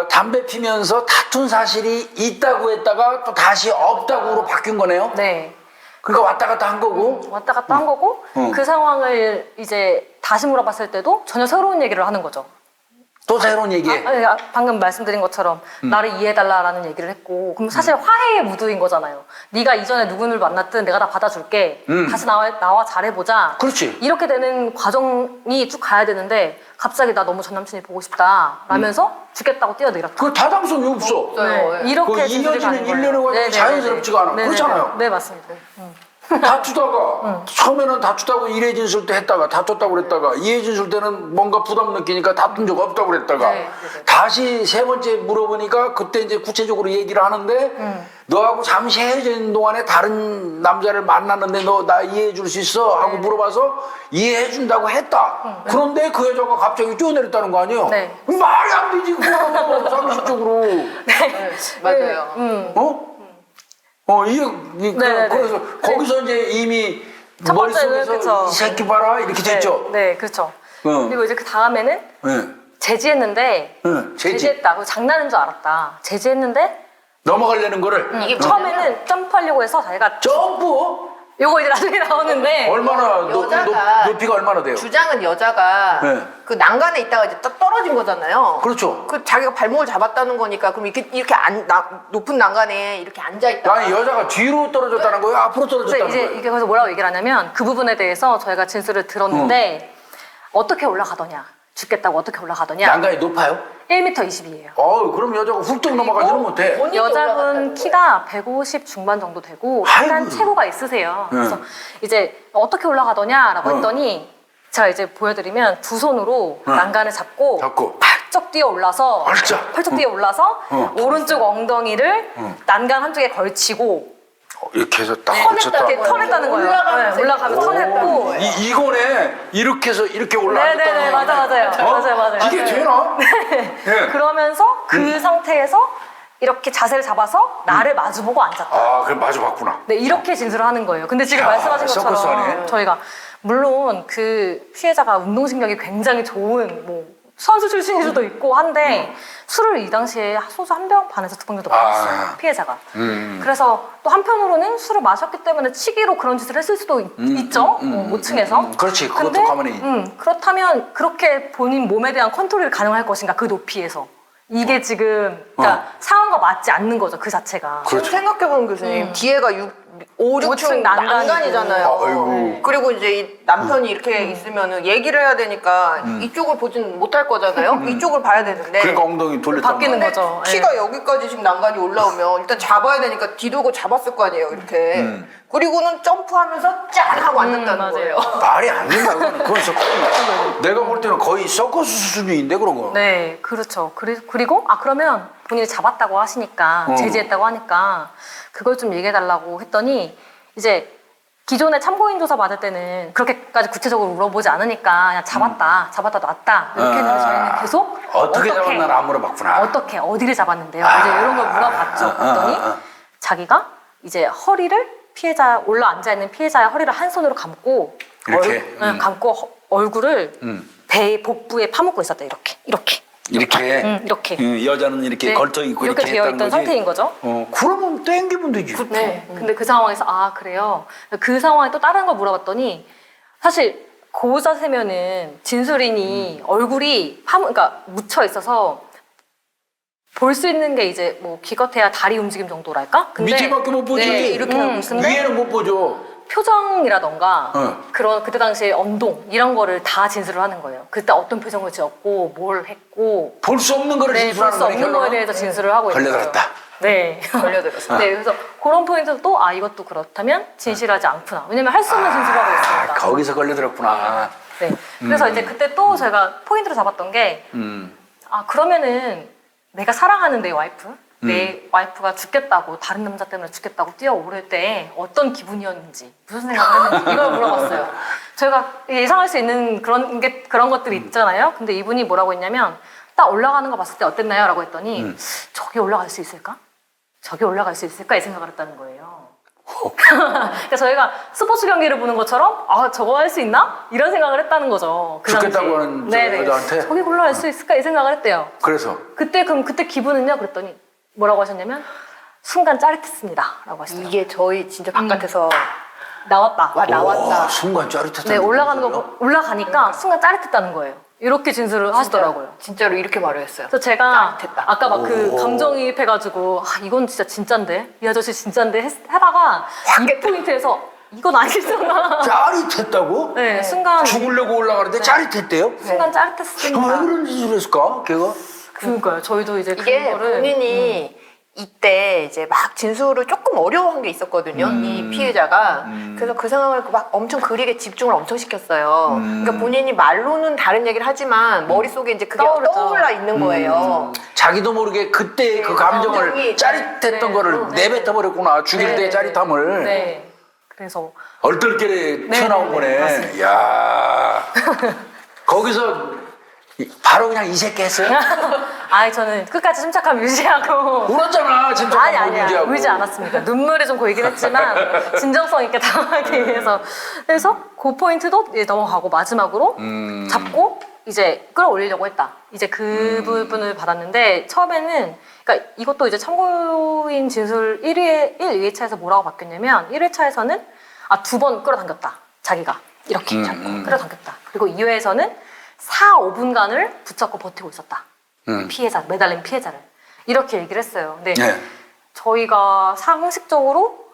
담배 피면서 다툰 사실이 있다고 했다가 또 다시 없다고로 바뀐 거네요. 네. 그러니까 왔다 갔다 한 거고. 왔다 갔다 한 거고 그 상황을 이제 다시 물어봤을 때도 전혀 새로운 얘기를 하는 거죠. 또 새로운 얘기해. 방금 말씀드린 것처럼 나를 이해해달라라는 얘기를 했고 그럼 사실 화해의 무드인 거잖아요. 네가 이전에 누구를 만났든 내가 다 받아줄게. 다시 나와 잘해보자. 그렇지. 이렇게 되는 과정이 쭉 가야 되는데 갑자기 나 너무 전 남친이 보고 싶다 라면서 죽겠다고 뛰어내렸다. 그 타당성이 없어. 네. 이렇게 그 진술이 이어지는 가는 거예요. 일련의 과정이 네네네네. 자연스럽지가 않아. 네네네. 그렇잖아요. 네 맞습니다. 다투다가 처음에는 다투다고 이해 진술 때 했다가 다퉜다고 그랬다가 이해 진술 때는 뭔가 부담 느끼니까 다툰 적 없다고 그랬다가 네. 다시 세 번째 물어보니까 그때 이제 구체적으로 얘기를 하는데 너하고 잠시 헤어진 동안에 다른 남자를 만났는데 너 나 이해해 줄 수 있어? 하고 물어봐서 이해해 준다고 했다. 그런데 그 여자가 갑자기 뛰어내렸다는 거 아니에요? 네. 말이 안 되지 그거는 상식적으로. 맞아요. 네네네. 그래서 거기서 이제 이미 첫 번째는 머릿속에서 그쵸. 이 새끼 봐라 이렇게 됐죠. 네 그렇죠. 그리고 이제 그 다음에는 네. 제지했는데 제지. 제지했다. 장난인 줄 알았다. 제지했는데 넘어가려는 거를 이게 처음에는 점프하려고 해서 자기가 점프? 요거 이제 나중에 나오는데 얼마나 여자가 높이가 얼마나 돼요? 주장은 여자가 네. 그 난간에 있다가 이제 딱 떨어진 거잖아요. 그렇죠. 그 자기가 발목을 잡았다는 거니까 그럼 이렇게 높은 난간에 이렇게 앉아 있다. 아니 여자가 뒤로 떨어졌다는 거예요? 앞으로 그래서 떨어졌다는 이제 거예요? 이게 그래서 뭐라고 얘기를 하냐면 그 부분에 대해서 저희가 진술을 들었는데 어떻게 올라가더냐 죽겠다고 어떻게 올라가더냐 난간이 높아요? 1m 20이에요. 그럼 여자가 훌쩍 넘어가지는 못해. 본인이 여자분 올라갔다는 키가 150 중반 정도 되고 아이고. 약간 체구가 있으세요. 네. 그래서 이제 어떻게 올라가더냐라고 했더니 제가 이제 보여드리면 두 손으로 난간을 잡고 펄쩍 뛰어 올라서 펄쩍 뛰어 올라서 오른쪽 엉덩이를 난간 한쪽에 걸치고 이렇게 해서 딱 이렇게 턴했다는 거예요. 올라가면서 네, 올라가면서 턴했고 이거네 이렇게 해서 이렇게 올라갔다는 네네네 맞아요. 이게 되나? 네. 그러면서 그 상태에서 이렇게 자세를 잡아서 나를 마주보고 앉았다. 그럼 마주 봤구나. 네, 이렇게 진술을 하는 거예요. 근데 지금 야, 말씀하신 서커스 하네. 것처럼 저희가 물론 그 피해자가 운동신경이 굉장히 좋은 뭐 선수 출신일 수도 있고 한데 술을 이 당시에 소주 한 병 반에서 두 병 정도 마셨어요. 피해자가. 그래서 또 한편으로는 술을 마셨기 때문에 치기로 그런 짓을 했을 수도 있죠. 모층에서. 그렇지. 그것도 근데, 가만히. 그렇다면 그렇게 본인 몸에 대한 컨트롤이 가능할 것인가 그 높이에서. 이게 지금 그러니까 상황과 맞지 않는 거죠. 그 자체가. 지금 생각해보면 교수님 뒤에가 5, 6층 난간이잖아요. 아이고. 그리고 이제 이 남편이 이렇게 있으면은 얘기를 해야 되니까 이쪽을 보진 못할 거잖아요. 이쪽을 봐야 되는데 그러니까 엉덩이 돌렸다. 바뀌는 거죠. 키가 여기까지 지금 난간이 올라오면 일단 잡아야 되니까 뒤도고 잡았을 거 아니에요. 이렇게. 그리고는 점프하면서 짠 하고 앉았다는 맞아요. 거예요. 말이 안 된다. 그건 내가 볼 때는 거의 서커스 수준인데 그런 거. 네, 그렇죠. 그리고 그러면 본인이 잡았다고 하시니까 제지했다고 하니까 그걸 좀 얘기해달라고 했더니 이제 기존에 참고인 조사 받을 때는 그렇게까지 구체적으로 물어보지 않으니까 그냥 잡았다 놨다 이렇게 했는데 저희는 계속 어떻게 잡았나 안 물어봤구나. 어떻게 어디를 잡았는데요? 이제 이런 걸 물어봤죠. 그랬더니 자기가 이제 허리를 올라 앉아 있는 피해자의 허리를 한 손으로 감고 이렇게? 감고 얼굴을 배 복부에 파묻고 있었대 이렇게 이렇게 여자는 이렇게 네, 걸쳐 있고 이렇게 되어 했다는 있던 거지? 상태인 거죠. 그러면 땡기면 되지. 네. 근데 그 상황에서 그래요. 그 상황에 또 다른 걸 물어봤더니 사실 그 자세면은 진술인이 얼굴이 그러니까 묻혀 있어서 볼 수 있는 게 이제 뭐 기껏해야 다리 움직임 정도랄까? 근데 밑에밖에 못 보지. 네, 이렇게 하고 있는데 위에는 못 보죠. 표정이라던가 그때 당시에 언동 이런 거를 다 진술을 하는 거예요. 그때 어떤 표정을 지었고 뭘 했고 볼 수 없는 거를 볼 진술하는 수 없는 거에 결론은? 대해서 진술을 하고 있는 거예요. 걸려들었다. 네. 걸려들었어요. 네, 그래서 그런 포인트도 또 이것도 그렇다면 진실하지 않구나. 왜냐면 할 수 없는 진술을 하고 있습니다. 거기서 걸려들었구나. 네. 그래서 이제 그때 또 저희가 포인트로 잡았던 게 그러면은 내가 사랑하는 내 와이프, 내 와이프가 죽겠다고 다른 남자 때문에 죽겠다고 뛰어오를 때 어떤 기분이었는지 무슨 생각을 했는지 이걸 물어봤어요. 저희가 예상할 수 있는 그런 것들이 있잖아요. 근데 이분이 뭐라고 했냐면 딱 올라가는 거 봤을 때 어땠나요? 라고 했더니 저기 올라갈 수 있을까? 저기 올라갈 수 있을까? 이 생각을 했다는 거예요. 그러니까 저희가 스포츠 경기를 보는 것처럼 저거 할 수 있나? 이런 생각을 했다는 거죠. 그 죽겠다고 당시에. 하는 네네. 여자한테? 저기 올라갈 수 있을까? 이 생각을 했대요. 그래서 그때 기분은요? 그랬더니 뭐라고 하셨냐면 순간 짜릿했습니다. 라고 하시더라고요. 이게 저희 진짜 바깥에서 나왔다. 나왔다. 순간 짜릿했다. 네, 올라가니까 순간 짜릿했다는 거예요. 이렇게 진술을 하시더라고요. 진짜로 이렇게 말을 했어요. 그래서 제가 짜릿했다. 아까 막 그 감정이입해가지고 이건 진짜 진짠데 이 아저씨 진짠데 하다가 이 포인트에서 이건 아니잖아. 짜릿했다고? 네, 순간 죽으려고 올라가는데 짜릿했대요? 순간 짜릿했으니까. 왜 그런 짓을 했을까? 걔가? 그러니까요. 저희도 이제 이게 그거를 본인이 이때 이제 막 진술을 조금 어려워한 게 있었거든요. 이 피해자가. 그래서 그 상황을 막 엄청 그리게 집중을 엄청 시켰어요. 그러니까 본인이 말로는 다른 얘기를 하지만 머릿속에 이제 그게 떠오르죠. 떠올라 있는 거예요. 자기도 모르게 그때 그 감정을 감정이 짜릿했던 네. 거를 내뱉어버렸구나. 죽일 네. 때의 짜릿함을. 네. 그래서 얼떨결에 튀어나온 네, 거네. 맞습니다. 야 거기서 바로 그냥 이 새끼 했어요? 저는 끝까지 침착함 유지하고 울었잖아, 진짜. 아니야 울지 않았습니다. 눈물이 좀 고이긴 했지만 진정성 있게 당하기 위해서 그래서 그 포인트도 이제 넘어가고 마지막으로 잡고 이제 끌어올리려고 했다. 이제 그 부분을 받았는데 처음에는 그러니까 이것도 이제 참고인 진술 2회차에서 뭐라고 바뀌었냐면 1회차에서는 2번 끌어당겼다. 자기가 이렇게 잡고 끌어당겼다. 그리고 2회에서는 4, 5분간을 붙잡고 버티고 있었다. 피해자, 매달린 피해자를. 이렇게 얘기를 했어요. 근데 네. 저희가 상식적으로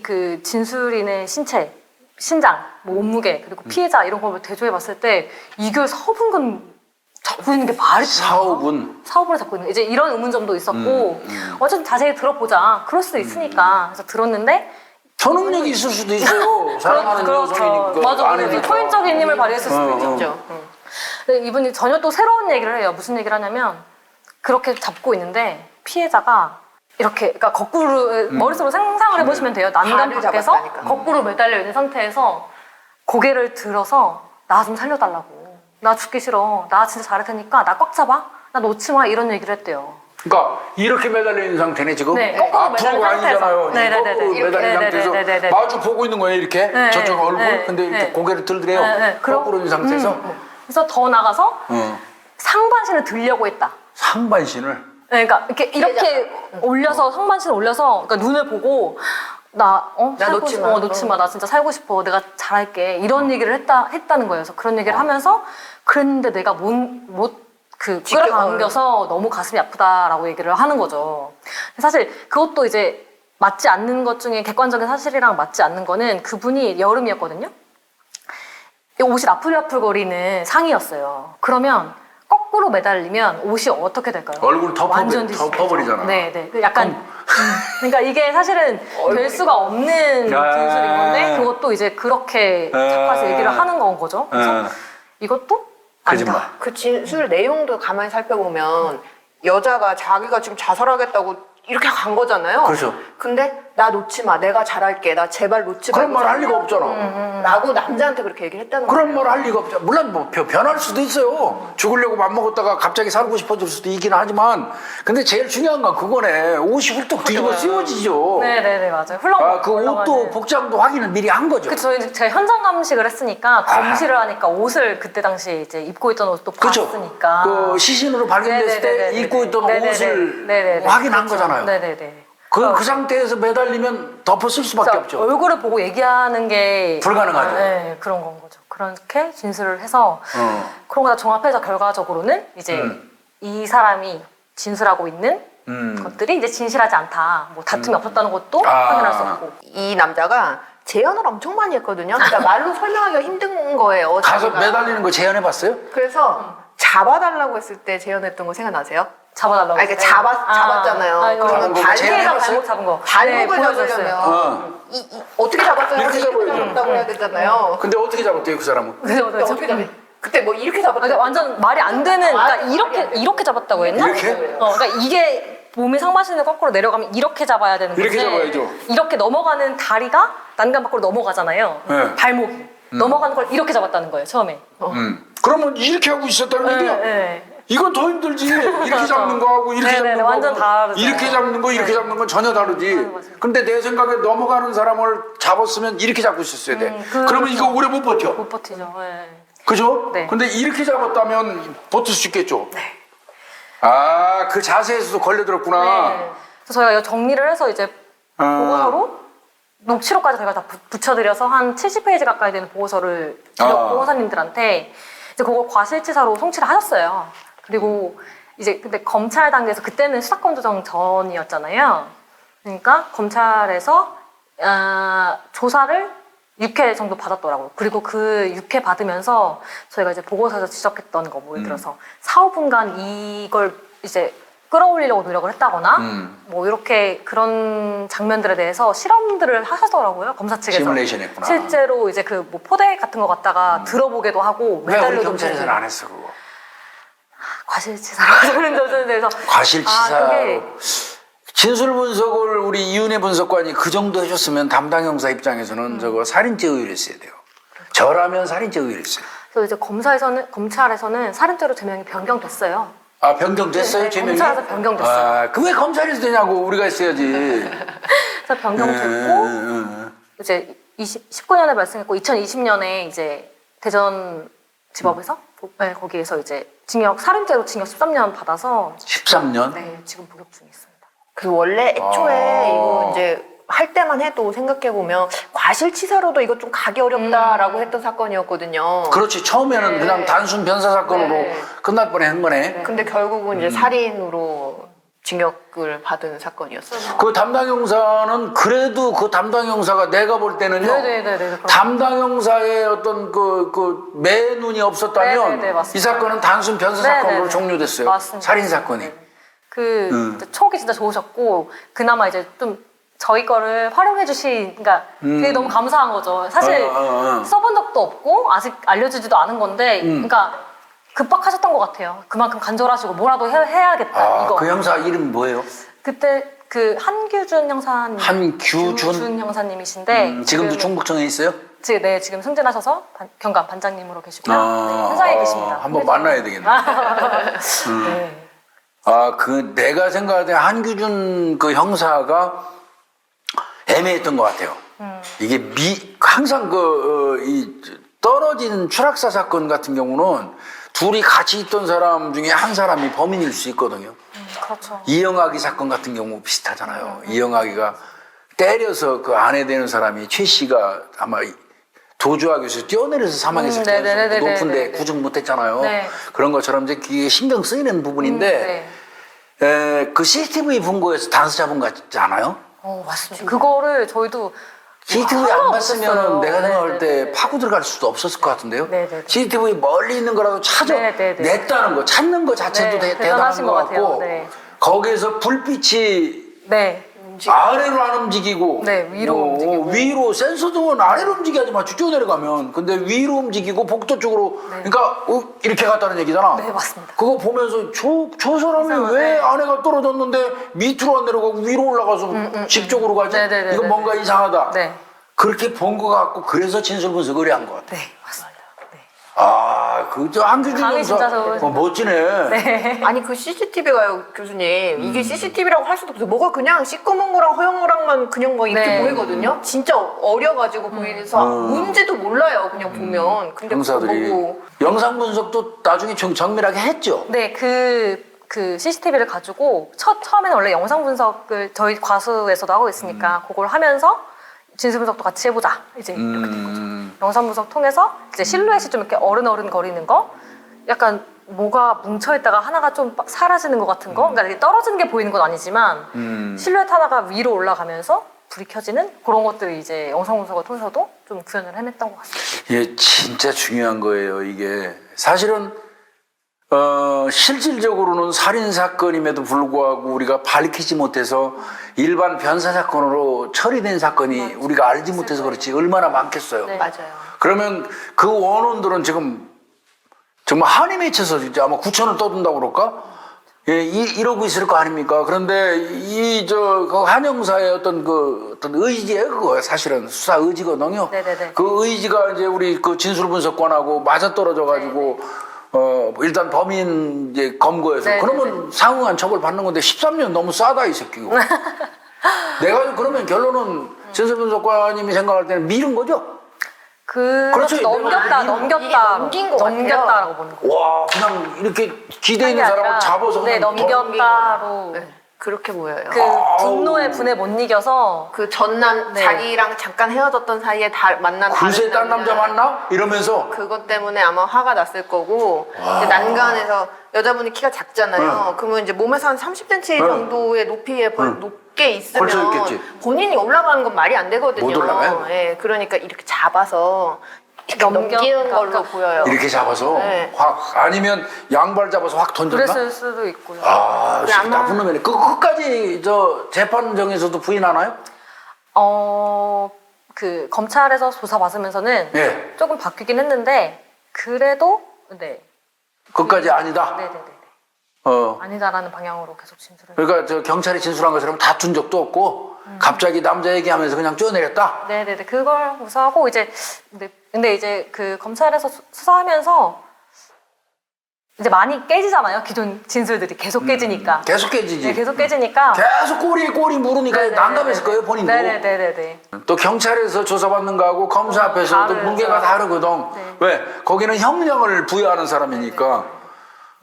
그 진술인의 신체, 신장, 뭐 몸무게, 그리고 피해자 이런 걸 대조해 봤을 때 2개월 4분간 잡고 있는 게 말이 되나? 4, 5분. 4, 5분을 잡고 있는 게 이제 이런 의문점도 있었고 어쨌든 자세히 들어보자. 그럴 수도 있으니까. 그래서 들었는데 초능력이 있을 수도 있어요. 사랑하는 여성이니까. 맞아. 아내니까. 토인적인 힘을 발휘했을 수도 있죠. 있죠. 근데 이분이 전혀 또 새로운 얘기를 해요. 무슨 얘기를 하냐면 그렇게 잡고 있는데 피해자가 이렇게 그러니까 거꾸로 머릿속으로 상상을 해보시면 돼요. 난간 발을 밖에서 잡았다니까. 거꾸로 매달려 있는 상태에서 고개를 들어서 나 좀 살려달라고. 나 죽기 싫어. 나 진짜 잘할 테니까 나 꽉 잡아. 나 놓지 마. 이런 얘기를 했대요. 그러니까 이렇게 매달려 있는 상태네 지금. 네, 거꾸로 매달린 앞으로가 아니잖아요. 상태에서. 네네네. 거꾸로 매달린 상태에서 네네네네네. 마주 보고 있는 거예요 이렇게. 네, 저쪽 얼굴. 네, 근데 이렇게 네. 고개를 들더래요. 거꾸로 있는 상태에서. 그래서 더 나가서 어. 상반신을 들려고 했다. 상반신을. 네, 그러니까 이렇게 올려서 상반신을 올려서 그러니까 눈을 보고 나 살고 놓지 싶어. 마. 놓지 마. 나 진짜 살고 싶어. 내가 잘할게. 이런 얘기를 했다는 거예요. 그래서 그런 얘기를 하면서 그랬는데 내가 끌어당겨서 너무 가슴이 아프다라고 얘기를 하는 거죠. 사실 그것도 이제 맞지 않는 것 중에 객관적인 사실이랑 맞지 않는 거는 그분이 여름이었거든요. 옷이 나풀나풀거리는 상의였어요. 그러면 거꾸로 매달리면 옷이 어떻게 될까요? 얼굴 완전 덮어버리잖아. 네, 네. 약간 그러니까 이게 사실은 될 수가 없는 진술인 건데 그것도 이제 그렇게 잡아서 얘기를 하는 건 거죠. 그래서 이것도 거짓말. 아니다. 그 진술 내용도 가만히 살펴보면 여자가 자기가 지금 자살하겠다고 이렇게 간 거잖아요. 그렇죠. 근데 나 놓지 마. 내가 잘할게. 나 제발 놓지 마. 그런 말 할 리가 없잖아. 라고 남자한테 그렇게 얘기를 했다는 거예요. 그런 말 할 리가 없죠. 물론 뭐 변할 수도 있어요. 죽으려고 맘먹었다가 갑자기 살고 싶어질 수도 있긴 하지만 근데 제일 중요한 건 그거네. 옷이 훌떡 뒤집어 씌워지죠. 네네네 맞아요. 훌렁. 그 옷도 복장도 확인을 미리 한 거죠. 저희 제가 현장 감식을 했으니까 검시를 하니까 옷을 그때 당시 이제 입고 있던 옷도 그렇죠. 봤으니까. 그 시신으로 발견됐을 때 네네네네네. 입고 있던 네네네. 옷을 네네네. 확인한 그렇죠. 거잖아요. 네네네. 그 상태에서 매달리면 덮었을 수밖에 그래서 없죠. 얼굴을 보고 얘기하는 게 불가능하죠. 네, 그런 건 거죠. 그렇게 진술을 해서 그런 거 다 종합해서 결과적으로는 이제 이 사람이 진술하고 있는 것들이 이제 진실하지 않다. 뭐 다툼이 없었다는 것도 확인할 수 없고. 이 남자가 재연을 엄청 많이 했거든요. 그러니까 말로 설명하기가 힘든 거예요. 가서 자기가. 매달리는 거 재현해봤어요? 그래서 잡아달라고 했을 때 재연했던 거 생각나세요? 잡아달라고. 아니, 그러니까 잡았잖아요. 잡은 그러면 거 제안해봤어요? 발목 잡은 거. 발목을 보여줬어요. 잡으려면 어떻게 잡았어요? 이렇게 잡아야죠. 잡았다고 해야 되잖아요. 근데 어떻게 잡았대요 그 사람은? 그래서 그러니까 어떻게 잡았 그때 뭐 이렇게 잡았다고 그러니까 완전 말이 안 되는. 그러니까 말이 이렇게 잡았다고 했나? 이렇게? 그러니까 이게 몸이 상반신을 거꾸로 내려가면 이렇게 잡아야 되는 건데 이렇게 잡아야죠. 이렇게 넘어가는 다리가 난간 밖으로 넘어가잖아요. 네. 발목이 넘어가는 걸 이렇게 잡았다는 거예요 처음에. 그러면 이렇게 하고 있었다는 얘기야? 네. 이건 더 힘들지. 이렇게 잡는 거하고 이렇게 네네네, 잡는 완전 거하고 다르죠. 이렇게 잡는 거 이렇게 잡는 건 전혀 다르지. 맞아요. 근데 내 생각에 넘어가는 사람을 잡았으면 이렇게 잡고 있었어야 돼. 그러면 이거 오래 못 버텨. 못 버티죠. 네. 그죠? 네. 근데 이렇게 잡았다면 버틸 수 있겠죠. 네. 그 자세에서도 걸려들었구나. 네. 그래서 저희가 정리를 해서 이제 보고서로 녹취록까지 저희가 다 붙여드려서 한 70페이지 가까이 되는 보고서를 드렸고 회사님들한테 이제 그걸 과실치사로 송치를 하셨어요. 그리고 이제 근데 검찰 단계에서 그때는 수사권 조정 전이었잖아요. 그러니까 검찰에서 조사를 6회 정도 받았더라고요. 그리고 그 6회 받으면서 저희가 이제 보고서에서 지적했던 거, 뭐 예를 들어서 4, 5분간 이걸 이제 끌어올리려고 노력을 했다거나 뭐 이렇게 그런 장면들에 대해서 실험들을 하셨더라고요. 검사 측에서. 시뮬레이션 했구나. 실제로 이제 그 뭐 포대 같은 거 갖다가 들어보기도 하고 왜 우리 매달려도 경찰에서는 안 했어 그거? 과실치사라고 그런 데서 과실치사. 그게 진술 분석을 우리 이윤혜 분석관이 그 정도 해줬으면 담당 형사 입장에서는 저거 살인죄 의뢰를 했어야 돼요. 저라면 살인죄 의뢰를 했어요. 그래서 이제 검찰에서는 살인죄로 제명이 변경됐어요. 변경됐어요? 네, 제명이? 검찰에서 변경됐어요. 그 왜 검찰에서 되냐고 우리가 했어야지. 그래서 변경됐고 이제 19년에 발생했고 2020년에 이제 대전 지법에서 네, 거기에서 이제 살인죄로 징역 13년 받아서 13년? 네, 지금 복역 중에 있습니다. 그 원래 애초에 이거 이제 할 때만 해도 생각해보면 과실치사로도 이거 좀 가기 어렵다라고 했던 사건이었거든요. 그렇지. 처음에는 네. 그냥 단순 변사 사건으로 네. 끝날 뻔한 거네. 근데 결국은 이제 살인으로 징역을 받은 사건이었어요. 그 담당 형사는 그래도 그 담당 형사가 내가 볼 때는요. 네네네. 담당 형사의 어떤 매눈이 없었다면 네네네, 맞습니다. 이 사건은 단순 변사 네네네. 사건으로 종료됐어요. 맞습니다. 살인 사건이. 네. 진짜 촉이 진짜 좋으셨고 그나마 이제 좀 저희 거를 활용해 주신 그러니까 되게 너무 감사한 거죠. 사실 써본 적도 없고 아직 알려주지도 않은 건데 그러니까 급박하셨던 것 같아요. 그만큼 간절하시고 뭐라도 해야겠다 이거. 그 형사 이름 뭐예요? 그때 그 한규준 형사님. 한규준? 형사님이신데 지금도 충북청에 있어요? 지금 승진하셔서 경감 반장님으로 계시고요. 네, 회사에 계십니다. 한번 만나야 되겠네. 네. 내가 생각할 때 한규준 그 형사가 애매했던 것 같아요. 이게 항상 이 떨어진 추락사 사건 같은 경우는 둘이 같이 있던 사람 중에 한 사람이 범인일 수 있거든요. 그렇죠. 이영학이 사건 같은 경우 비슷하잖아요. 이영학이가 때려서 그 아내 되는 사람이 최 씨가 아마 도주하기에서 뛰어내려서 사망했을 때 높은데 구정 못했잖아요. 네. 그런 것처럼 이제 그게 신경 쓰이는 부분인데 그 CCTV 본 거에서 단서 잡은 거 같지 않아요? 맞습니다. 그거를 저희도 CCTV 안 봤으면 내가 생각할 때 네네네. 파고 들어갈 수도 없었을 것 같은데요. 네네네. CCTV 멀리 있는 거라도 냈다는 거, 찾는 거 자체도 네, 대단한 대단하신 것 것 같고 같아요. 네. 거기에서 불빛이 네. 아래로 안 움직이고 네, 위로 움직이고. 위로 센서등은 아래로 움직여야지 맞죠. 뛰어내려가면. 근데 위로 움직이고 복도 쪽으로 그러니까 이렇게 갔다는 얘기잖아. 네, 맞습니다. 그거 보면서 저 사람이 이상하네. 왜 아내가 떨어졌는데 밑으로 안 내려가고 위로 올라가서 집 쪽으로 가지? 네네네네. 이거 뭔가 이상하다. 네. 그렇게 본 것 같고 그래서 진술 분석을 의뢰한 것 같아. 네, 맞습니다. 네. 저 한규준 감이 형사 진짜 좋으시다. 멋지네. 네. 아니 그 CCTV가요 교수님 이게 CCTV라고 할 수도 없어요. 뭐가 그냥 시꺼먼 거랑 허연 거랑만 그냥 막 이렇게 네. 보이거든요. 진짜 어려가지고 보이면서 뭔지도 몰라요 그냥 보면. 근데 그거 형사들이 보고 영상 분석도 나중에 정밀하게 했죠. 네, 그 CCTV를 가지고 처음에는 원래 영상 분석을 저희 과수에서도 하고 있으니까 그걸 하면서 진술 분석도 같이 해보자. 이제 이렇게 된 거죠. 영상 분석 통해서 이제 실루엣이 좀 이렇게 어른어른 거리는 거, 약간 뭐가 뭉쳐있다가 하나가 좀 사라지는 것 같은 거, 그러니까 떨어지는 게 보이는 건 아니지만 실루엣 하나가 위로 올라가면서 불이 켜지는 그런 것들을 이제 영상 분석을 통해서도 좀 구현을 해냈던 것 같습니다. 이게 진짜 중요한 거예요. 이게 사실은 실질적으로는 살인 사건임에도 불구하고 우리가 밝히지 못해서 일반 변사 사건으로 처리된 사건이 우리가 알지 못해서 그렇지 얼마나 많겠어요. 네. 맞아요. 그러면 그 원혼들은 지금 정말 한이 맺혀서 진짜 아마 구천을 떠든다고 그럴까? 예, 이러고 있을 거 아닙니까? 그런데 그 한영사의 어떤 의지예요, 그거 사실은 수사 의지거든요. 네네네. 그 의지가 이제 우리 그 진술분석관하고 맞아떨어져가지고 일단 범인 이제 검거해서 네네네. 그러면 상응한 처벌 받는 건데 13년 너무 싸다 이 새끼고. 내가 그러면 결론은 진술분석관님이 생각할 때는 미룬 거죠? 그렇죠. 넘겼다. 넘긴 것 같아요. 넘겼다라고 보는 거. 와, 그냥 이렇게 기대 있는 사람을 잡아서 네, 그냥 넘겼다로. 네, 그렇게 보여요. 그 분노의 분에 못 이겨서 그 전남 네. 자기랑 잠깐 헤어졌던 사이에 만난 굴세 딴 다른 남자 만나? 이러면서 그것 때문에 아마 화가 났을 거고 이제 난간에서 여자분이 키가 작잖아요. 그러면 이제 몸에서 한 30cm 정도의 높이에 높게 벌써 있으면 있겠지. 본인이 올라가는 건 말이 안 되거든요. 못 올라가요? 예, 그러니까 이렇게 잡아서 이렇게 넘기는 걸로 보여요. 이렇게 잡아서 네. 확 아니면 양발 잡아서 확 던졌나? 그랬을 수도 있고요. 아, 아마- 나쁜 놈이네. 끝까지 재판정에서도 부인하나요? 그 검찰에서 조사 받으면서는 예. 조금 바뀌긴 했는데 그래도 네. 끝까지 아니다. 네네네. 어. 아니다라는 방향으로 계속 진술을. 그러니까 경찰이 진술한 것처럼 다툰 적도 없고 갑자기 남자 얘기하면서 그냥 뛰어내렸다. 네네네. 그걸 우사하고 이제 근데 이제 그 검찰에서 수사하면서 이제 많이 깨지잖아요. 기존 진술들이 계속 깨지니까. 계속 깨지지. 네, 계속 깨지니까. 계속 꼬리에 꼬리 물으니까 네네네네. 난감했을 거예요, 본인도. 네네네네. 또 경찰에서 조사받는 거하고 검사 앞에서 또 다르죠. 무게가 다르거든. 네. 왜? 거기는 형량을 부여하는 사람이니까.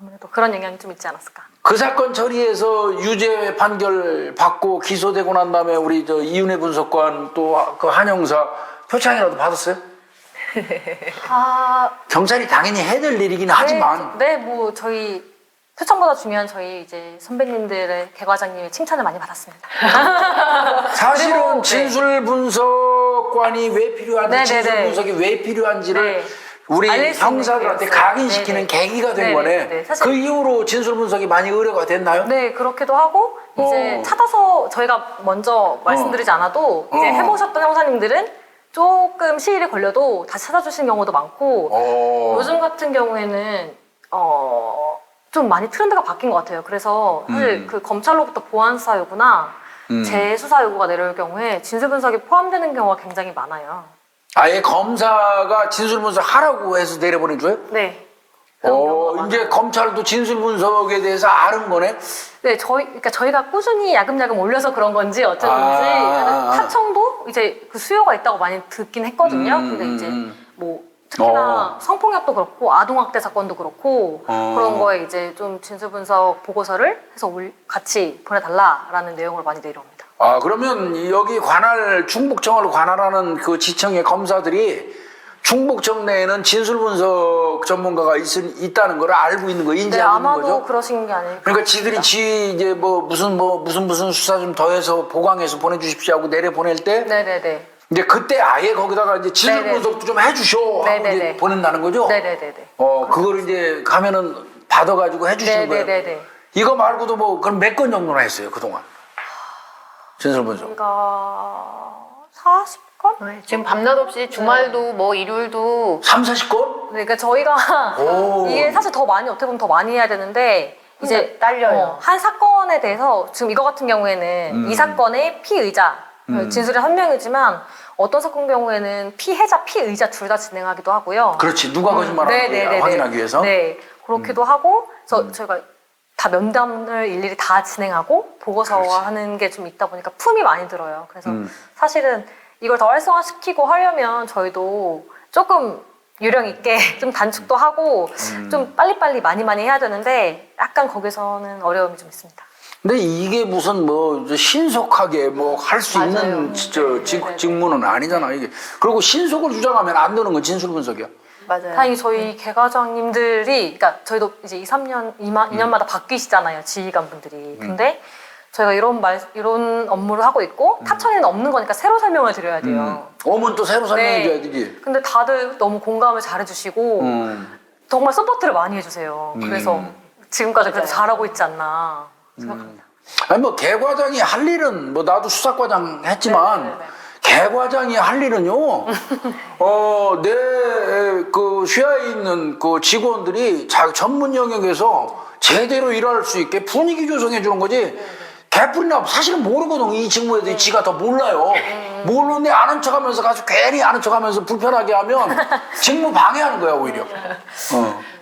아무래도 그런 영향이 좀 있지 않았을까. 그 사건 처리해서 유죄 판결 받고 기소되고 난 다음에 우리 저 이윤혜 분석관 또 그 한영사 표창이라도 받았어요? 아, 경찰이 당연히 해야 될 일이긴 하지만 네, 뭐 저희 표창보다 중요한 저희 이제 선배님들의 개과장님의 칭찬을 많이 받았습니다. 사실은 그리고, 네. 진술 분석관이 왜 필요한지, 네네네. 진술 분석이 왜 필요한지를 네. 우리 알릴 수 있는 형사들한테 기회였어요. 각인시키는 네네. 계기가 된 네네. 거네. 네, 사실- 그 이후로 진술 분석이 많이 의뢰가 됐나요? 네, 그렇기도 하고 이제 찾아서 저희가 먼저 말씀드리지 않아도 이제 해보셨던 형사님들은 조금 시일이 걸려도 다시 찾아주시는 경우도 많고 요즘 같은 경우에는 좀 많이 트렌드가 바뀐 것 같아요. 그래서 사실 그 검찰로부터 보안 수사 요구나 재수사 요구가 내려올 경우에 진술 분석이 포함되는 경우가 굉장히 많아요. 아예 검사가 진술 분석 하라고 해서 내려보내줘요? 네. 그런 경우가 이제 많아요. 검찰도 진술 분석에 대해서 아는 거네? 네, 그러니까 저희가 꾸준히 야금야금 올려서 그런 건지 어쩐지 타청도 이제 그 수요가 있다고 많이 듣긴 했거든요. 근데 이제 뭐 특히나 성폭력도 그렇고 아동학대 사건도 그렇고 그런 거에 이제 좀 진술 분석 보고서를 해서 같이 보내달라라는 내용을 많이 내려옵니다. 아, 그러면 여기 충북청을 관할하는 그 지청의 검사들이 충북청 내에는 진술 분석 전문가가 있다는 걸 알고 있는 거, 네, 인지하고 있는 아마도 거죠? 그러신 게 아닐까. 그러니까 지들이 이제 무슨 수사 좀 더해서 보강해서 보내주십시오 하고 내려보낼 때 네네네. 이제 그때 아예 거기다가 이제 진술 네네. 분석도 좀 해주셔 하고 네네네. 이제 보낸다는 거죠? 네네네네. 그걸 이제 가면은 받아가지고 해주시는 거예요. 네네네네. 이거 말고도 뭐 그럼 몇 건 정도나 했어요 그동안? 진술 분석. 저희가 40건? 지금 밤낮 없이 주말도 뭐 일요일도 40건? 그러니까 저희가 오. 이게 사실 더 많이 어떻게 보면 더 많이 해야 되는데 이제 딸려요. 한 사건에 대해서 지금 이거 같은 경우에는 이 사건의 피의자 진술이 한 명이지만 어떤 사건 경우에는 피해자 피의자 둘 다 진행하기도 하고요. 그렇지. 누가 거짓말하는지 확인하기 위해서. 네, 그렇기도 하고 저희가 다 면담을 일일이 다 진행하고 보고서화하는 게 좀 있다 보니까 품이 많이 들어요. 그래서 사실은 이걸 더 활성화시키고 하려면 저희도 조금 요령 있게 좀 단축도 하고 좀 빨리빨리 많이 해야 되는데 약간 거기서는 어려움이 좀 있습니다. 근데 이게 무슨 뭐 신속하게 뭐 할 수 맞아요. 있는 직무는 아니잖아 이게. 그리고 신속을 주장하면 안 되는 건 진술 분석이야. 맞아요. 다행히 저희 개과장님들이, 그러니까 저희도 이제 2년마다 바뀌시잖아요, 지휘관분들이. 근데 저희가 이런 업무를 하고 있고 타청에는 없는 거니까 새로 설명을 드려야 돼요. 오면 또 새로 설명해줘야 되지. 근데 다들 너무 공감을 잘해주시고 정말 서포트를 많이 해주세요. 그래서 지금까지 그래도 잘하고 있지 않나 생각합니다. 아니 뭐 개과장이 할 일은 뭐 나도 수사과장 했지만 네네네. 개과장이 할 일은요. 내 그 쉐어에 있는 그 직원들이 전문 영역에서 제대로 일할 수 있게 분위기 조성해 주는 거지. 개뿔이나 사실은 모르거든. 이 직무에 대해 지가 더 몰라요. 모르는데 아는 척하면서 가서 괜히 아는 척하면서 불편하게 하면 직무 방해하는 거야 오히려.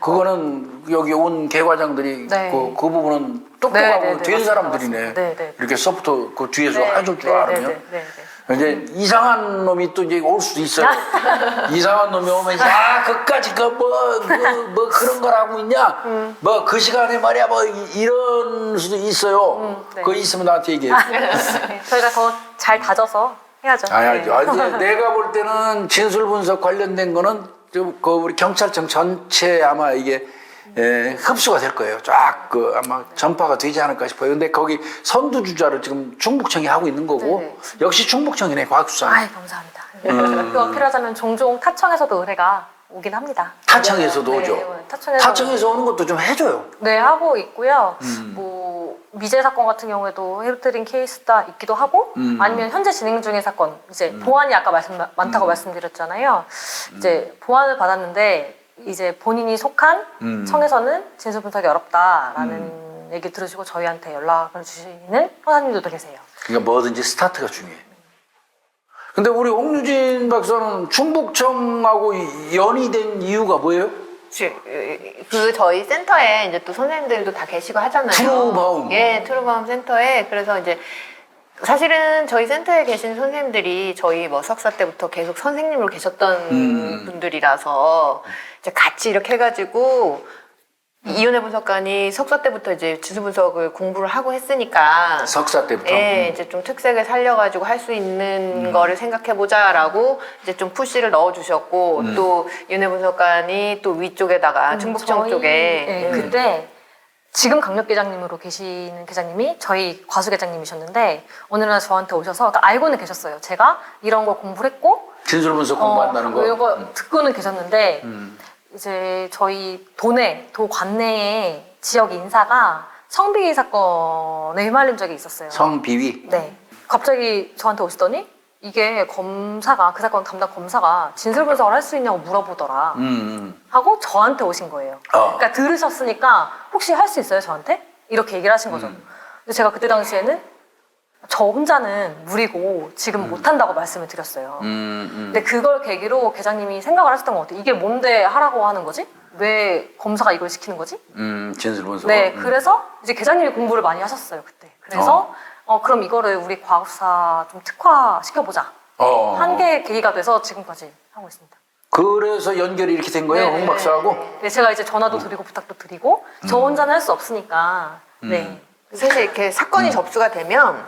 그거는 여기 온 개과장들이 네. 그 부분은 똑똑하고 네네네, 된 맞습니다. 사람들이네. 네네. 이렇게 서포터 그 뒤에서 해줄 줄 알으면. 네. 이제 이상한 놈이 또 이제 올 수도 있어요. 이상한 놈이 오면 야 그까지 뭐 그런 걸 하고 있냐? 뭐 그 시간에 말이야 뭐 이런 수도 있어요. 네. 그거 있으면 나한테 얘기해. 저희가 더 잘 다져서 해야죠. 아니, 네. 이제 내가 볼 때는 진술 분석 관련된 거는 좀 그 우리 경찰청 전체 아마 이게 흡수가 될 거예요. 쫙 그 아마 전파가 되지 않을까 싶어요. 근데 거기 선두주자를 지금 충북청이 하고 있는 거고 네네. 역시 충북청이네 과학수사는. 아이, 감사합니다. 그거 필요하자면 종종 타청에서도 의뢰가 오긴 합니다. 타청에서도 네, 오죠. 타청에서 타청에서 오는 것도 좀 해줘요. 네, 하고 있고요. 뭐 미제 사건 같은 경우에도 해드린 케이스가 있기도 하고 아니면 현재 진행 중인 사건 이제 보안이 아까 많다고 말씀드렸잖아요. 이제 보안을 받았는데 이제 본인이 속한 청에서는 진술 분석이 어렵다라는 얘기 들으시고 저희한테 연락을 주시는 형사님들도 계세요. 그러니까 뭐든지 스타트가 중요해. 근데 우리 옥유진 박사는 충북청하고 연이 된 이유가 뭐예요? 그 저희 센터에 이제 또 선생님들도 다 계시고 하잖아요. 트루바움. 예, 트루바움 센터에. 그래서 이제 사실은 저희 센터에 계신 선생님들이 저희 뭐 석사 때부터 계속 선생님으로 계셨던 분들이라서 이제 같이 이렇게 해가지고 이윤혜 분석관이 석사 때부터 이제 지수 분석을 공부를 하고 했으니까 석사 때부터. 예, 이제 좀 특색을 살려가지고 할 수 있는 거를 생각해보자라고 이제 좀 푸시를 넣어주셨고 또 이윤혜 분석관이 또 위쪽에다가 충북청 저희, 쪽에 네, 그때 지금 강력 계장님으로 계시는 계장님이 저희 과수 계장님이셨는데 어느 날 저한테 오셔서 알고는 계셨어요. 제가 이런 걸 공부를 했고 진술 분석 공부한다는 거. 이거 듣고는 계셨는데 이제 저희 도 관내에 지역 인사가 성비위 사건에 휘말린 적이 있었어요. 성비위. 네. 갑자기 저한테 오시더니 이게 검사가 그 사건 담당 검사가 진술 분석을 할 수 있냐고 물어보더라. 하고 저한테 오신 거예요. 그러니까 들으셨으니까 혹시 할 수 있어요 저한테? 이렇게 얘기를 하신 거죠. 근데 제가 그때 당시에는 저 혼자는 무리고 지금 못한다고 말씀을 드렸어요. 근데 그걸 계기로 계장님이 생각을 하셨던 것 같아요. 이게 뭔데 하라고 하는 거지? 왜 검사가 이걸 시키는 거지? 진술 분석. 네, 그래서 이제 계장님이 공부를 많이 하셨어요 그때. 그래서 그럼 이거를 우리 과학사 좀 특화시켜보자. 한 개의 계기가 돼서 지금까지 하고 있습니다. 그래서 연결이 이렇게 된 거예요, 홍 박사하고? 네, 제가 이제 전화도 드리고 부탁도 드리고 저 혼자는 할 수 없으니까. 네. 사실 이렇게 사건이 접수가 되면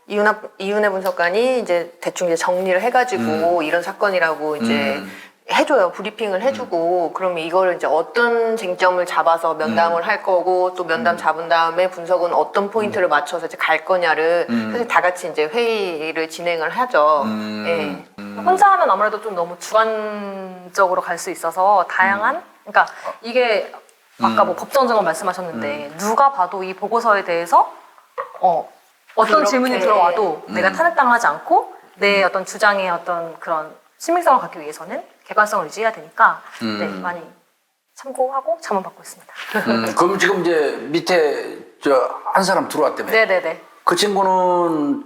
이윤혜 분석관이 이제 대충 이제 정리를 해가지고 이런 사건이라고 이제 해줘요. 브리핑을 해주고 그러면 이거를 이제 어떤 쟁점을 잡아서 면담을 할 거고 또 면담 잡은 다음에 분석은 어떤 포인트를 맞춰서 이제 갈 거냐를 사실 다 같이 이제 회의를 진행을 하죠. 예. 혼자 하면 아무래도 좀 너무 주관적으로 갈 수 있어서 다양한 그러니까 이게 아까 뭐 법정 증언 말씀하셨는데 누가 봐도 이 보고서에 대해서 어떤 그렇게. 질문이 들어와도 내가 탄핵당하지 않고 내 어떤 주장의 어떤 그런 신빙성을 갖기 위해서는 객관성을 유지해야 되니까 네, 많이 참고하고 자문받고 있습니다. 그럼 지금 이제 밑에 한 사람 들어왔다며? 네네네. 그 친구는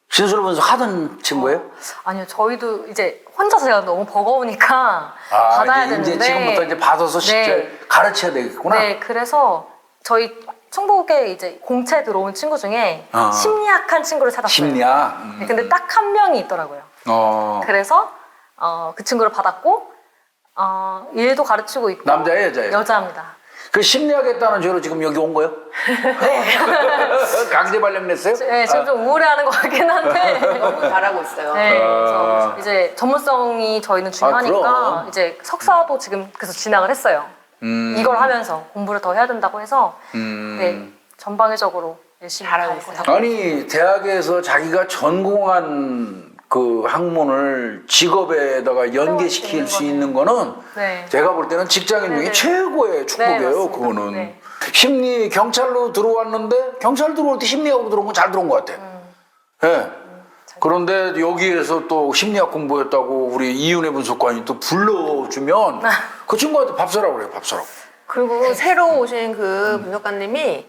진술 분석 하던 친구예요? 아니요, 저희도 이제 혼자서 제가 너무 버거우니까 받아야 이제 되는데 지금부터 이제 받아서 실제 가르쳐야 되겠구나. 네, 그래서 저희 충북에 이제 공채 들어온 친구 중에 심리학한 친구를 찾았어요. 심리학. 네, 근데 딱 한 명이 있더라고요. 그래서 그 친구를 받았고 일도 가르치고 있고 남자예요, 여자예요? 여자입니다. 그 심리학했다는 죄로 지금 여기 온 거예요? 네. 강제 발령냈어요? 네, 지금 좀 우울해하는 것 같긴 한데. 너무 잘하고 있어요. 네, 그래서 이제 전문성이 저희는 중요하니까 그럼. 이제 석사도 지금 그래서 진학을 했어요. 이걸 하면서 공부를 더 해야 된다고 해서 네, 전방위적으로 열심히 잘하고 가고 있어요. 있고. 아니 대학에서 자기가 전공한 그 학문을 직업에다가 연계시킬 수 있는 거는 네. 제가 볼 때는 직장인 중에 네네. 최고의 축복이에요. 맞습니다. 그거는 네. 심리 경찰로 들어왔는데 경찰 들어올 때 심리학으로 들어온 건 잘 들어온 것 같아. 예. 그런데 여기에서 또 심리학 공부했다고 우리 이윤혜 분석관이 또 불러주면 그 친구한테 밥 사라고 그래요. 밥 사라고. 그리고 새로 오신 그 분석관님이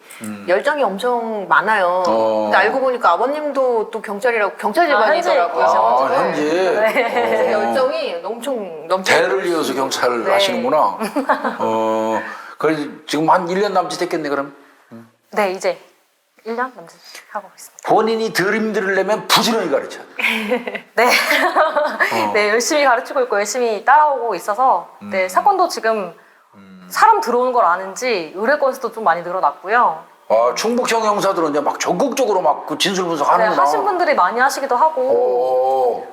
열정이 엄청 많아요. 근데 알고 보니까 아버님도 또 경찰이라고 경찰 집안이더라고요. 현재 네. 열정이 엄청 넘쳐. 대를 이어서 경찰을 네. 하시는구나. 그래서 지금 한 1년 남짓 했겠네 그럼. 네, 이제 1년 남짓 하고 있습니다. 본인이 덜 힘들려면 부지런히 가르쳐. 네. 네, 열심히 가르치고 있고 열심히 따라오고 있어서 네, 사건도 지금 사람 들어오는 걸 아는지 의뢰 건수도 좀 많이 늘어났고요. 충북형 형사들은 이제 막 적극적으로 막 그 진술 네, 분석하는구나. 하신 분들이 많이 하시기도 하고 오.